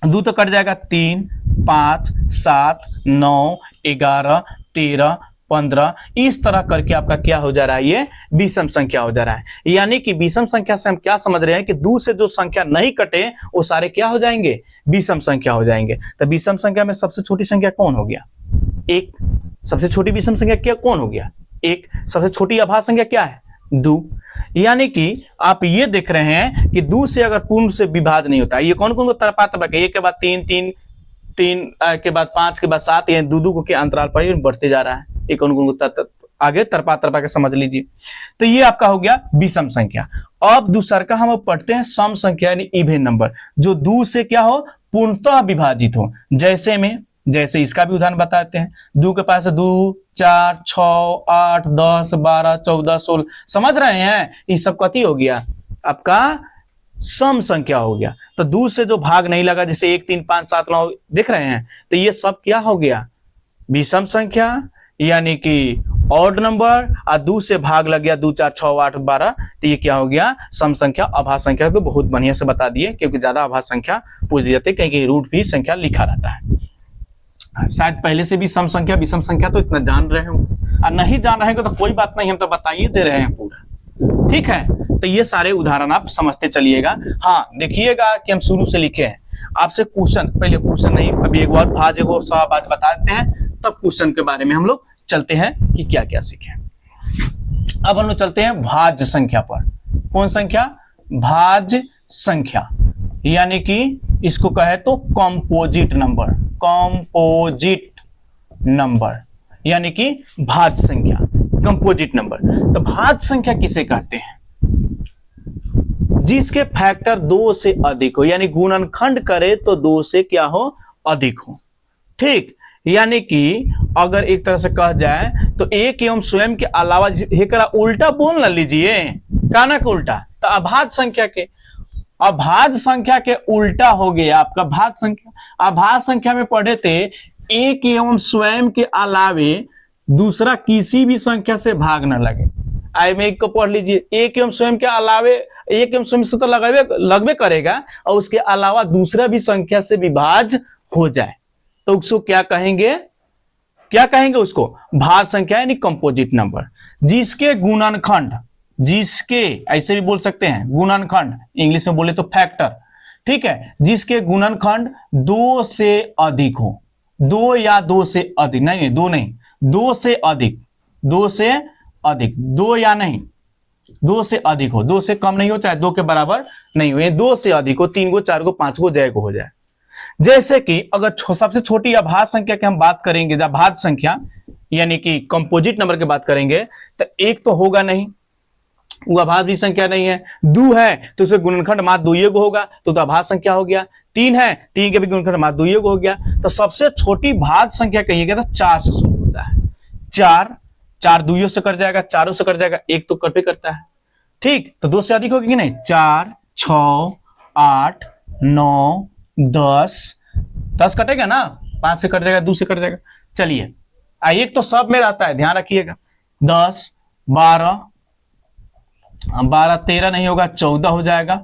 [SPEAKER 1] 2 तो कट जाएगा, 3 5 7 9 11 13 15, इस तरह करके आपका क्या हो जा रहा है? ये विषम संख्या हो जा रहा है। यानी कि विषम संख्या से हम क्या समझ रहे हैं कि 2 से जो संख्या नहीं कटे वो सारे क्या हो जाएंगे? विषम संख्या हो जाएंगे। तो विषम संख्या में सबसे छोटी संख्या कौन हो गया? 1। सबसे छोटी विषम संख्या क्या कौन हो गया? 1। सबसे छोटी अभाज्य संख्या क्या है? 2। यानी कि आप ये देख रहे हैं कि 2 से अगर पूर्ण से विभाज्य नहीं होता, ये कौन कौन को तरपा तरपा के 1 के बाद 3 3 3 के बाद 5 के बाद 7, ये 2 के अंतराल पर बढ़ते जा रहा है, एक आगे तरपा तरपा के समझ लीजिए। तो ये आपका हो गया विषम संख्या। अब दूसरा का हम पढ़ते हैं सम संख्या यानी इवन नंबर, जो 2 से क्या हो? पूर्णतः विभाजित हो। जैसे इसका भी उदाहरण बताते हैं। 2 के पास 2 4 6 8 10 12 14 16, समझ रहे हैं? ये सब कथी हो गया? आपका सम संख्या हो गया। तो 2 से जो भाग नहीं लगा, जैसे 1 3 5 7 9 देख रहे हैं, तो ये सब क्या हो गया? विषम संख्या, यानी कि ऑड नंबर, और 2 से भाग लग गया 2 4 6 8 12, तो ये क्या हो गया? सम संख्या। अभाज्य संख्या को बहुत बढ़िया से बता दिए, क्योंकि ज्यादा अभाज्य संख्या पूछ दी जाती है, कहीं रूट भी संख्या लिखा रहता है। शायद पहले से भी सम संख्या विषम संख्या तो इतना जान रहे हो, और नहीं जान रहे हो तो कोई बात नहीं, हम तो बताइए दे रहे हैं पूरा। ठीक है, तो ये सारे उदाहरण आप समझते चलिएगा। हाँ, देखिएगा कि हम शुरू से लिखे हैं। आपसे क्वेश्चन, पहले क्वेश्चन नहीं, अभी एक बार भाज्य को बात बता देते हैं, तब क्वेश्चन के बारे में हम लोग चलते हैं कि क्या क्या सीखे। अब हम लोग चलते हैं भाज्य संख्या पर। कौन संख्या? भाज्य संख्या, यानी कि इसको कहे तो कंपोजिट नंबर। कंपोजिट नंबर, यानी कि भाज्य संख्या, कंपोजिट नंबर। तो भाज्य संख्या किसे कहते हैं? जिसके फैक्टर 2 से अधिक हो, यानी गुणनखंड करे तो 2 से क्या हो, अधिक हो। ठीक, यानी कि अगर एक तरह से कहा जाए तो एक एवं स्वयं के अलावा, एकरा उल्टा बोल ना लीजिए, काना के उल्टा, तो अभाज्य संख्या के, अभाज्य संख्या के उल्टा हो गया आपका भाज्य संख्या। अभाज्य संख्या में पढ़े थे एक एवं स्वयं के अलावे दूसरा किसी भी संख्या से भाग न लगे। आई में एक को पढ़ लीजिए, एक एवं स्वयं के अलावे, एक एवं स्वयं से तो लगबे करेगा, और उसके अलावा दूसरा भी संख्या से विभाज्य हो जाए तो उसको क्या कहेंगे, क्या कहेंगे उसको? भाज्य संख्या, यानी कंपोजिट नंबर। जिसके गुणनखंड, जिसके, ऐसे भी बोल सकते हैं गुणनखंड, इंग्लिश में बोले तो फैक्टर, ठीक है, जिसके गुणनखंड 2 से अधिक हो, 2 या 2 से अधिक, नहीं 2 नहीं, 2 से अधिक, 2 से अधिक, 2 या नहीं 2 से अधिक हो, 2 से कम नहीं हो, चाहे 2 के बराबर नहीं हो, 2 से अधिक हो, 3 को, 4 को, 5 को, जय को हो जाए। जैसे कि अगर सबसे छोटी अभाज्य संख्या की हम बात करेंगे, जब भाज्य संख्या यानी कि कंपोजिट नंबर की बात करेंगे, तो एक तो होगा नहीं, वो अभाज्य भी संख्या नहीं है। 2 है तो उसे गुणनखंड मात्र 2 को होगा, तो अभाज्य संख्या हो गया। 3 है, 3 के भी गुणनखंड मात्र 2 को हो गया। तो सबसे छोटी भाज्य संख्या कहिएगा तो 4 से शुरू होता है। 4 2 से कट जाएगा, 4 से कट जाएगा, एक तो कटे करता है। ठीक, तो 2 से अधिक होगी कि नहीं? 4 6 8 9 10 कटेगा ना, 5 से कट जाएगा, 2 से कट जाएगा। चलिए, एक तो सब में रहता है, ध्यान रखिएगा। 10 12 13 नहीं होगा, 14 हो जाएगा,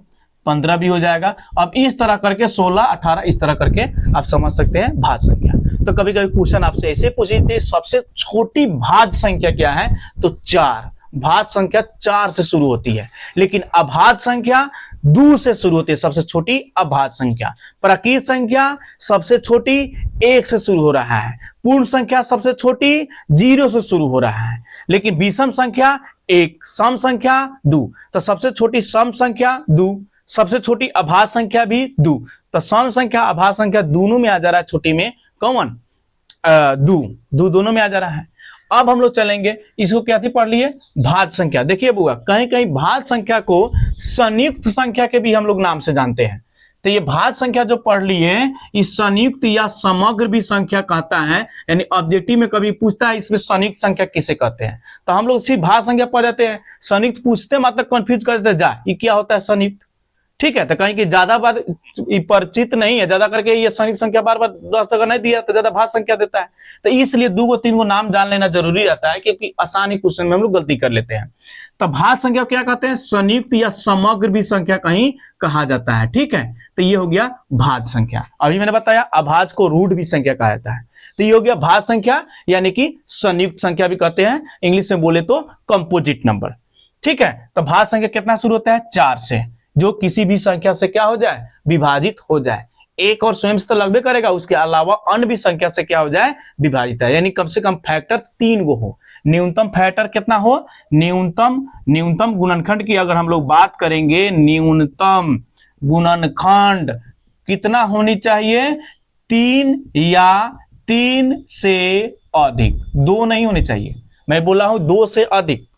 [SPEAKER 1] 15 भी हो जाएगा। अब इस तरह करके 16 18 इस तरह करके आप समझ सकते हैं भाज्य संख्या। तो कभी कभी क्वेश्चन आपसे ऐसे पूछे थे, सबसे छोटी भाज्य संख्या क्या है? तो 4। भाज्य संख्या 4 से शुरू होती है, लेकिन अभाज्य संख्या 2 से शुरू होती है, सबसे छोटी अभाज्य संख्या। प्राकृत संख्या सबसे छोटी 1 से शुरू हो रहा है, पूर्ण संख्या सबसे छोटी 0 से शुरू हो रहा है, लेकिन विषम संख्या 1, सम संख्या 2। तो सबसे छोटी सम संख्या 2, सबसे छोटी अभाज्य संख्या भी 2। तो सम संख्या अभाज्य संख्या दोनों में आ जा रहा है, छोटी में कौन? 2 दोनों में आ जा रहा है। अब हम लोग चलेंगे, इसको क्या थी पढ़ लिए? भाज्य संख्या। देखिए बुआ, कहीं कहीं भाज्य संख्या को संयुक्त संख्या के भी हम लोग नाम से जानते हैं। तो ये भाज्य संख्या जो पढ़ लिए, इस संयुक्त या समग्र भी संख्या कहता है, यानी ऑब्जेक्टिव में कभी पूछता है इसमें संयुक्त संख्या किसे कहते हैं, तो हम लोग सिर्फ भाज्य संख्या पढ़ जाते हैं, संयुक्त पूछते मतलब कंफ्यूज कर देते, जा ये क्या होता है संयुक्त। ठीक है, तो कहीं कि ज्यादा बार परिचित नहीं है, ज्यादा करके ये संयुक्त संख्या बार बार 10 अगर नहीं दिया तो ज्यादा भाज्य संख्या देता है। तो इसलिए 2 को 3 को नाम जान लेना जरूरी रहता है, क्योंकि आसानी क्वेश्चन में हम लोग गलती कर लेते हैं। तो भाज्य संख्या क्या कहते हैं? संयुक्त या समग्र भी संख्या कहीं कहा जाता है। ठीक है, तो ये हो गया भाज्य संख्या। अभी मैंने बताया अभाज्य को रूढ़ भी संख्या कहा जाता है। तो ये हो गया भाज्य संख्या, यानी कि संयुक्त संख्या भी कहते हैं, इंग्लिश में बोले तो कंपोजिट नंबर। ठीक है, तो भाज्य संख्या कितना शुरू होता है? 4 से, जो किसी भी संख्या से क्या हो जाए? विभाजित हो जाए। एक और स्वयं से तो लगभग करेगा, उसके अलावा अन्य भी संख्या से क्या हो जाए? विभाजित है, यानी कम से कम फैक्टर 3 गो हो। न्यूनतम फैक्टर कितना हो? न्यूनतम गुणनखंड की अगर हम लोग बात करेंगे, न्यूनतम गुणनखंड कितना होनी चाहिए? 3 या 3 से अधिक, 2 नहीं होने चाहिए। मैं बोला हूं 2 से अधिक,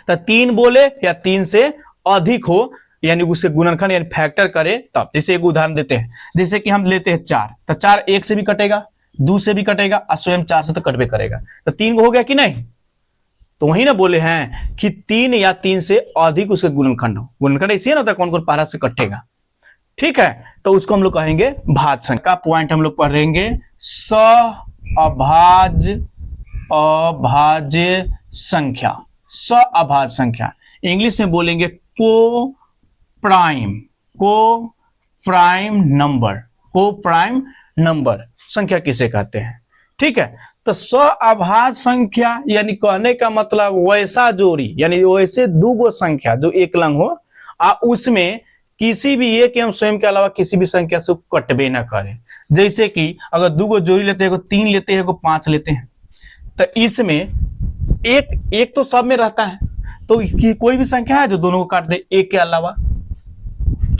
[SPEAKER 1] तो 3 बोले या 3 से अधिक हो, यानी उससे गुणनखंड यानी फैक्टर करे तब। जैसे एक उदाहरण देते हैं, जैसे कि हम लेते हैं 4, तो 4 1 से भी कटेगा, 2 से भी कटेगा, और स्वयं 4 से तो कटबे करेगा, तो 3 हो गया कि नहीं? तो वही ना बोले हैं कि 3 या 3 से अधिक उसके गुणनखंड हो। गुणनखंड ऐसे ना होता है, कौन कौन पारा से कटेगा। ठीक है, तो उसको हम लोग कहेंगे भाज्य संख्या। पॉइंट हम लोग पढ़ेंगे अभाज्य संख्या। अभाज्य संख्या इंग्लिश में बोलेंगे को प्राइम नंबर संख्या किसे कहते हैं? ठीक है, तो अभाज्य संख्या यानी कहने का मतलब वैसा जोड़ी, यानी वैसे 2 गो संख्या जो एक लंग हो, उसमें किसी भी एक एवं स्वयं के अलावा किसी भी संख्या से कटबे ना करे। जैसे कि अगर 2 गो जोड़ी लेते हैं, 3 लेते हैं, 5 लेते हैं, तो इसमें एक तो सब में रहता है, तो कोई भी संख्या है जो दोनों को काट दे, एक के अलावा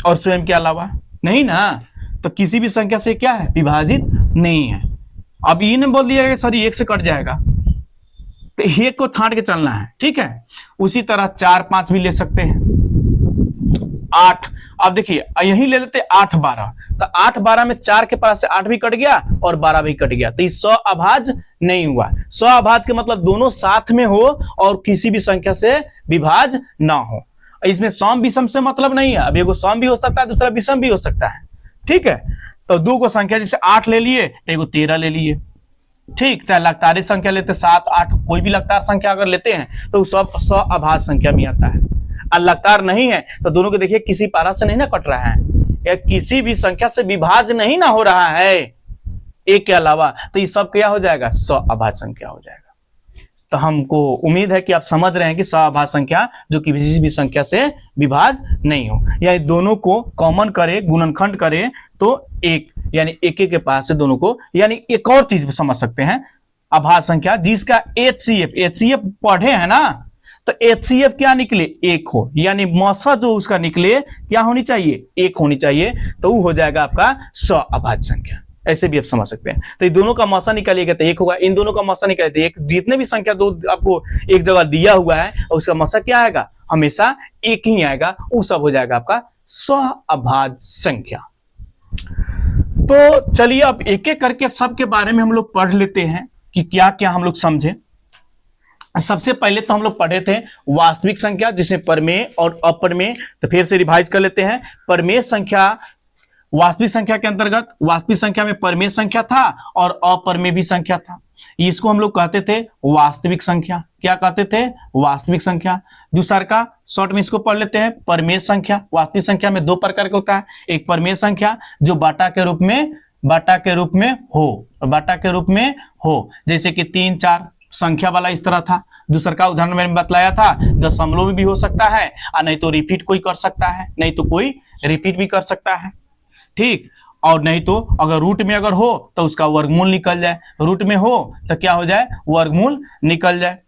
[SPEAKER 1] और स्वयं के अलावा नहीं ना। तो किसी भी संख्या से क्या है, विभाजित नहीं है। अब ये ने बोल दिया कि सर 1 से कट जाएगा, तो 1 को छांट के चलना है, ठीक है। उसी तरह 4, 5 भी ले सकते हैं, 8। अब देखिए यही ले लेते 8, 12, तो 8, 12 में 4 के पास से 8 भी कट गया और 12 भी कट गया, तो ये सअभाज्य नहीं हुआ। सअभाज्य के मतलब दोनों साथ में हो और किसी भी संख्या से विभाज्य ना हो। इसमें सम विषम से मतलब नहीं है। अब एगो सम भी हो सकता है, दूसरा विषम भी हो सकता है, ठीक है। तो दो को संख्या जैसे 8 ले लिए, एगो 13 ले लिए, ठीक। चाहे लगातार संख्या लेते 7, 8, कोई भी लगातार संख्या अगर लेते हैं तो सब सअभाज्य संख्या में आता है। और लगातार नहीं है तो दोनों को देखिए किसी पारा से नहीं ना कट रहा है, या किसी भी संख्या से विभाज्य नहीं ना हो रहा है एक के अलावा, तो ये सब क्या हो जाएगा, सअभाज्य संख्या हो जाएगा। तो हमको उम्मीद है कि आप समझ रहे हैं कि सअभाज्य संख्या जो कि किसी भी संख्या से विभाज्य नहीं हो, या दोनों को कॉमन करे, गुणनखंड करे तो 1, यानी 1 के पास से दोनों को। यानी एक और चीज समझ सकते हैं, अभाज्य संख्या जिसका HCF पढ़े है ना, तो HCF क्या निकले, 1 हो, यानी मौसा जो उसका निकले क्या होनी चाहिए, 1 होनी चाहिए, तो वो हो जाएगा आपका सअभाज्य संख्या। ऐसे भी आप समझ सकते हैं। तो ये दोनों का मौसा निकालिएगा तो 1 होगा, इन दोनों का मौसा निकालिए तो 1। जितने भी संख्या दो आपको एक जगह दिया हुआ है और उसका मौसा क्या आएगा, हमेशा 1 ही आएगा, वो सब हो जाएगा आपका सअभाज्य संख्या। तो चलिए अब एक एक करके सबके बारे में हम लोग पढ़ लेते हैं कि क्या क्या हम लोग समझे। सबसे पहले तो हम लोग पढ़े थे वास्तविक संख्या, जिसमें परमेय और अपरमेय। तो फिर से रिवाइज कर लेते हैं। परमेय संख्या वास्तविक संख्या के अंतर्गत, वास्तविक संख्या में परमेय संख्या था और अपरमेय भी संख्या था। इसको हम लोग कहते थे वास्तविक संख्या। क्या कहते थे, वास्तविक संख्या। दूसरा का शॉर्ट में इसको पढ़ लेते हैं परमेय संख्या। वास्तविक संख्या में 2 प्रकार का होता है, एक परमेय संख्या जो बाटा के रूप में हो, जैसे कि 3, 4 संख्या वाला इस तरह था। दूसरा का उदाहरण मैंने बतलाया था दशमलव में भी हो सकता है, और नहीं तो रिपीट कोई कर सकता है, नहीं तो कोई रिपीट भी कर सकता है, ठीक। और नहीं तो अगर रूट में अगर हो तो उसका वर्गमूल निकल जाए, रूट में हो तो क्या हो जाए, वर्गमूल निकल जाए।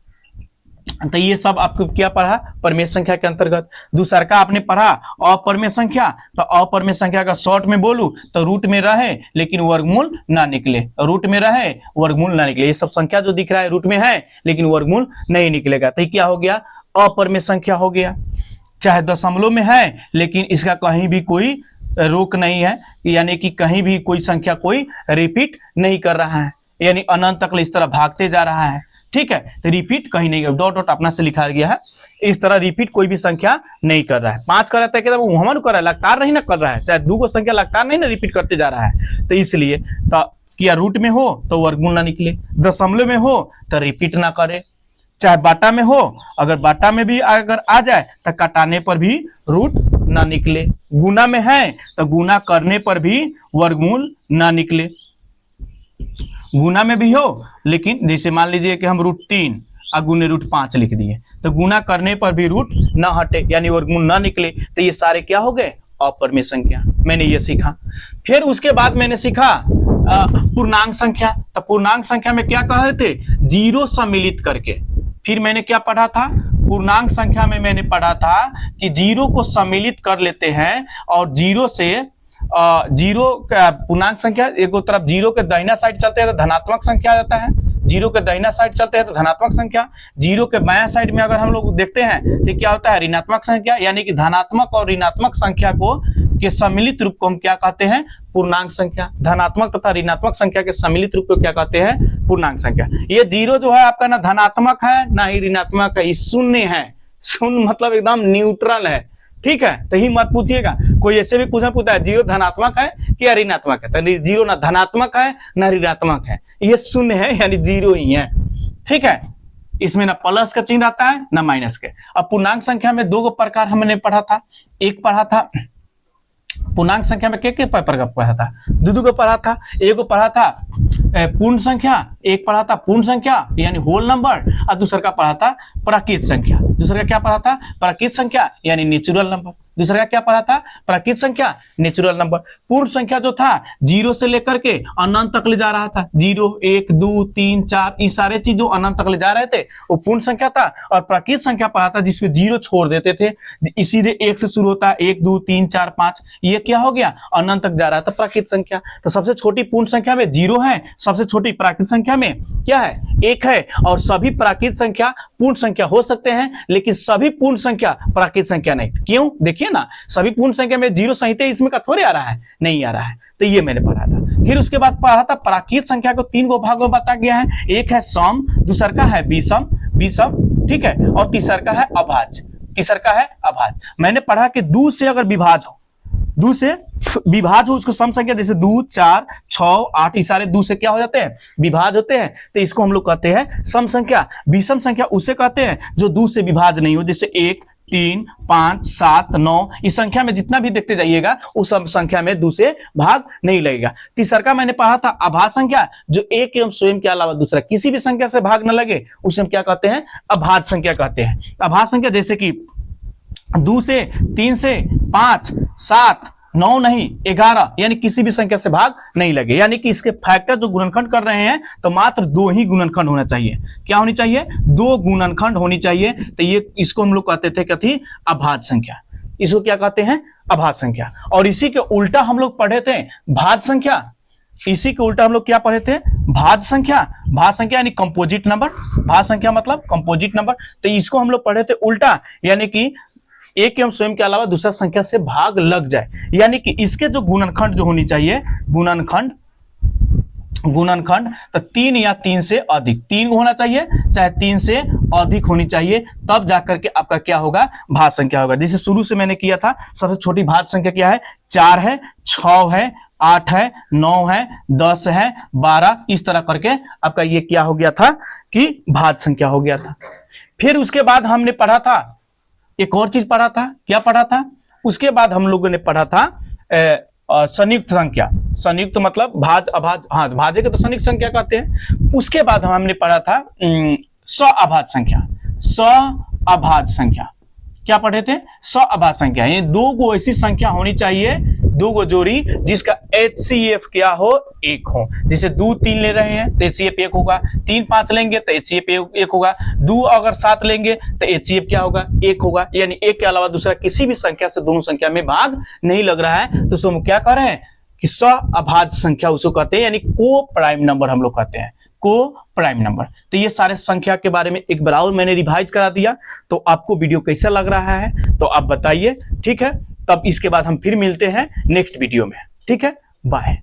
[SPEAKER 1] तो ये सब आपको क्या पढ़ा, परमेय संख्या के अंतर्गत। दूसरा का आपने पढ़ा अपरमेय संख्या। तो अपरमेय संख्या का शॉर्ट में बोलूं तो रूट में रहे लेकिन वर्गमूल ना निकले, रूट में रहे वर्गमूल ना निकले। ये सब संख्या जो दिख रहा है रूट में है लेकिन वर्गमूल नहीं निकलेगा, तो ये क्या हो गया, अपरमेय संख्या हो गया। चाहे दशमलव में है लेकिन इसका कहीं भी कोई रोक नहीं है, यानी कि कहीं भी कोई संख्या कोई रिपीट नहीं कर रहा है, यानी अनंत तक इस तरह भागते जा रहा है, ठीक है। तो रिपीट कहीं नहीं, डॉट डॉट अपना से लिखा गया है, इस तरह रिपीट कोई भी संख्या नहीं कर रहा है। 5 कर रहा है वो हमारे कर रहा है, लगातार नहीं ना कर रहा है। चाहे 2 को संख्या लगातार नहीं ना रिपीट करते जा रहा है, तो इसलिए तो क्या रूट में हो तो वर्गमूल ना निकले, दशमलव में हो तो रिपीट ना करे, चाहे बाटा में हो, अगर बाटा में भी अगर आ जाए तो कटाने पर भी रूट ना निकले, गुना में है तो गुना करने पर भी वर्गमूल ना निकले। गुना में भी हो लेकिन जैसे मान लीजिए कि हम √3 और गुने √5 लिख दिए, तो गुना करने पर भी रूट ना हटे यानी वर्गमूल ना निकले, तो ये सारे क्या हो गए, अपरमेय संख्या। मैंने ये सीखा। फिर उसके बाद मैंने सीखा पूर्णांक संख्या। तो पूर्णांक संख्या में क्या कहे थे, 0 सम्मिलित करके। फिर मैंने क्या पढ़ा था, पूर्णांक संख्या में मैंने पढ़ा था कि 0 को सम्मिलित कर लेते हैं और 0 से पूर्णांक संख्या एक तरफ 0 के दाहिना साइड चलते हैं तो धनात्मक संख्या आ जाता है, 0 के दाहिना साइड चलते हैं तो धनात्मक संख्या, 0 के बायां साइड में अगर हम लोग देखते हैं तो क्या होता है, ऋणात्मक संख्या। यानी कि धनात्मक और ऋणात्मक संख्या को के सम्मिलित रूप को हम क्या कहते हैं, पूर्णांक संख्या। धनात्मक तथा ऋणात्मक संख्या के सम्मिलित रूप को क्या कहते हैं, पूर्णांक संख्या। ये 0 जो है आपका ना धनात्मक है ना ही ऋणात्मक है, ये शून्य है। शून्य मतलब एकदम न्यूट्रल है, ठीक है। तो ही मत पूछिएगा, कोई ऐसे भी पूछता है 0 धनात्मक है कि ऋणात्मक है, तो 0 ना धनात्मक है ना ऋणात्मक है, ये शून्य है यानी 0 ही है, ठीक है। इसमें ना प्लस का चिन्ह आता है ना माइनस के। अब पूर्णांक संख्या में 2 प्रकार हमने पढ़ा था। एक पढ़ा था पूर्णांक संख्या में क्या प्रकार पढ़ा था, 2 को पढ़ा था। एक को पढ़ा था पूर्ण संख्या, एक पढ़ा था पूर्ण संख्या यानी होल नंबर, और दूसरा का पढ़ा था प्राकृत संख्या। दूसरा का क्या पढ़ा था, प्राकृत संख्या यानी नेचुरल नंबर। दूसरा का क्या पढ़ा था? प्राकृत संख्या, नेचुरल नंबर। पूर्ण संख्या जो था 0 से लेकर के अनंत तक ले जा रहा था, 0 1 2 3 4 ये सारे चीज जो अनंत तक ले जा रहे थे वो पूर्ण संख्या था। और प्राकृत संख्या पढ़ा था जिसमें 0 छोड़ देते थे, इसीलिए 1 से शुरू होता है, 1 2 3 4 5, ये क्या हो गया? अनंत तक जा रहा था प्राकृत संख्या। तो सबसे छोटी पूर्ण संख्या में 0 है, सबसे छोटी प्राकृत संख्या में क्या है? 1 है। और सभी प्राकृत संख्या पूर्ण संख्या हो सकते हैं, लेकिन सभी पूर्ण संख्या प्राकृत संख्या नहीं। क्यों? देखिए ना, सभी पूर्ण संख्या में 0 सहित इसमें का थोड़े आ रहा है, नहीं आ रहा है। तो ये मैंने पढ़ा था। फिर उसके बाद पढ़ा था प्राकृत संख्या को 3 गो भागों में बताया गया है। एक है सम, दूसरा का है विषम, ठीक है, और तीसरा का है अभाज्य। मैंने पढ़ा कि 2 से अगर विभाज्य हो, 2 से विभाज्य हो उसको सम संख्या, जैसे 2 4 6 8 ये सारे 2 से क्या हो जाते हैं? विभाज्य होते हैं। तो इसको हम लोग कहते हैं सम संख्या। विषम संख्या उसे कहते हैं जो 2 से विभाज्य नहीं हो, जैसे 1 3 5 7 9 इस संख्या में जितना भी देखते जाइएगा उस सब संख्या में 2 से भाग नहीं लगेगा। तीसरा का मैंने पढ़ा था अभाज्य संख्या, जो एक एवं स्वयं के अलावा दूसरा किसी भी संख्या से भाग न लगे, उसे हम क्या कहते हैं? अभाज्य संख्या कहते हैं। अभाज्य संख्या जैसे कि 2 से 3 से 5 7 9 नहीं 11, यानी किसी भी संख्या से भाग नहीं लगे, यानी कि इसके फैक्टर जो गुणनखंड कर रहे हैं तो मात्र 2 ही गुणनखंड होना चाहिए। क्या होनी चाहिए? 2 गुणनखंड होनी चाहिए। तो ये इसको हम लोग कहते थे कथी? अभाज्य संख्या। इसको क्या कहते हैं? अभाज्य संख्या। और इसी के उल्टा हम लोग पढ़े थे भाज्य संख्या। इसी के उल्टा हम लोग क्या पढ़े थे? भाज्य संख्या। भाज्य संख्या यानी कंपोजिट नंबर। भाज्य संख्या मतलब कंपोजिट नंबर। तो इसको हम लोग पढ़े थे उल्टा, यानी कि एक एवं स्वयं के अलावा दूसरा संख्या से भाग लग जाए, यानी कि इसके जो गुणनखंड जो होनी चाहिए, गुणनखंड तो 3 या 3 से अधिक, 3 होना चाहिए, चाहे 3 से अधिक होनी चाहिए, तब जाकर के आपका क्या होगा? भाज्य संख्या होगा। जैसे शुरू से मैंने किया था, सबसे छोटी भाज्य संख्या क्या है? 4 है, 6 है, 8 है, 9 है, 10 है, 12, इस तरह करके आपका ये क्या हो गया था कि भाज्य संख्या हो गया था। फिर उसके बाद हमने पढ़ा था एक और चीज पढ़ा था। क्या पढ़ा था? उसके बाद हम लोगों ने पढ़ा था संयुक्त संख्या। संयुक्त मतलब भाज्य अभाज्य, हाँ भाज्य के तो संयुक्त संख्या कहते हैं। उसके बाद हमने पढ़ा था सअभाज्य संख्या। सअभाज्य संख्या क्या पढ़े थे? सअभाज्य संख्या, ये 2 गो ऐसी संख्या होनी चाहिए, 2 गो जोड़ी जिसका HCF क्या हो? 1 हो। जैसे 2 3 ले रहे हैं तो HCF 1 होगा, 3 5 लेंगे तो HCF 1 होगा, 2 अगर 7 लेंगे तो HCF क्या होगा? 1 होगा। यानी 1 के अलावा दूसरा किसी भी संख्या से दोनों संख्या में भाग नहीं लग रहा है, तो उसको हम क्या कह रहे हैं कि सअभाज्य संख्या उसको कहते हैं, यानी को प्राइम नंबर हम लोग कहते हैं, को प्राइम नंबर। तो ये सारे संख्या के बारे में एक बार और मैंने रिवाइज करा दिया। तो आपको वीडियो कैसा लग रहा है तो आप बताइए, ठीक है? तब इसके बाद हम फिर मिलते हैं नेक्स्ट वीडियो में, ठीक है? बाय।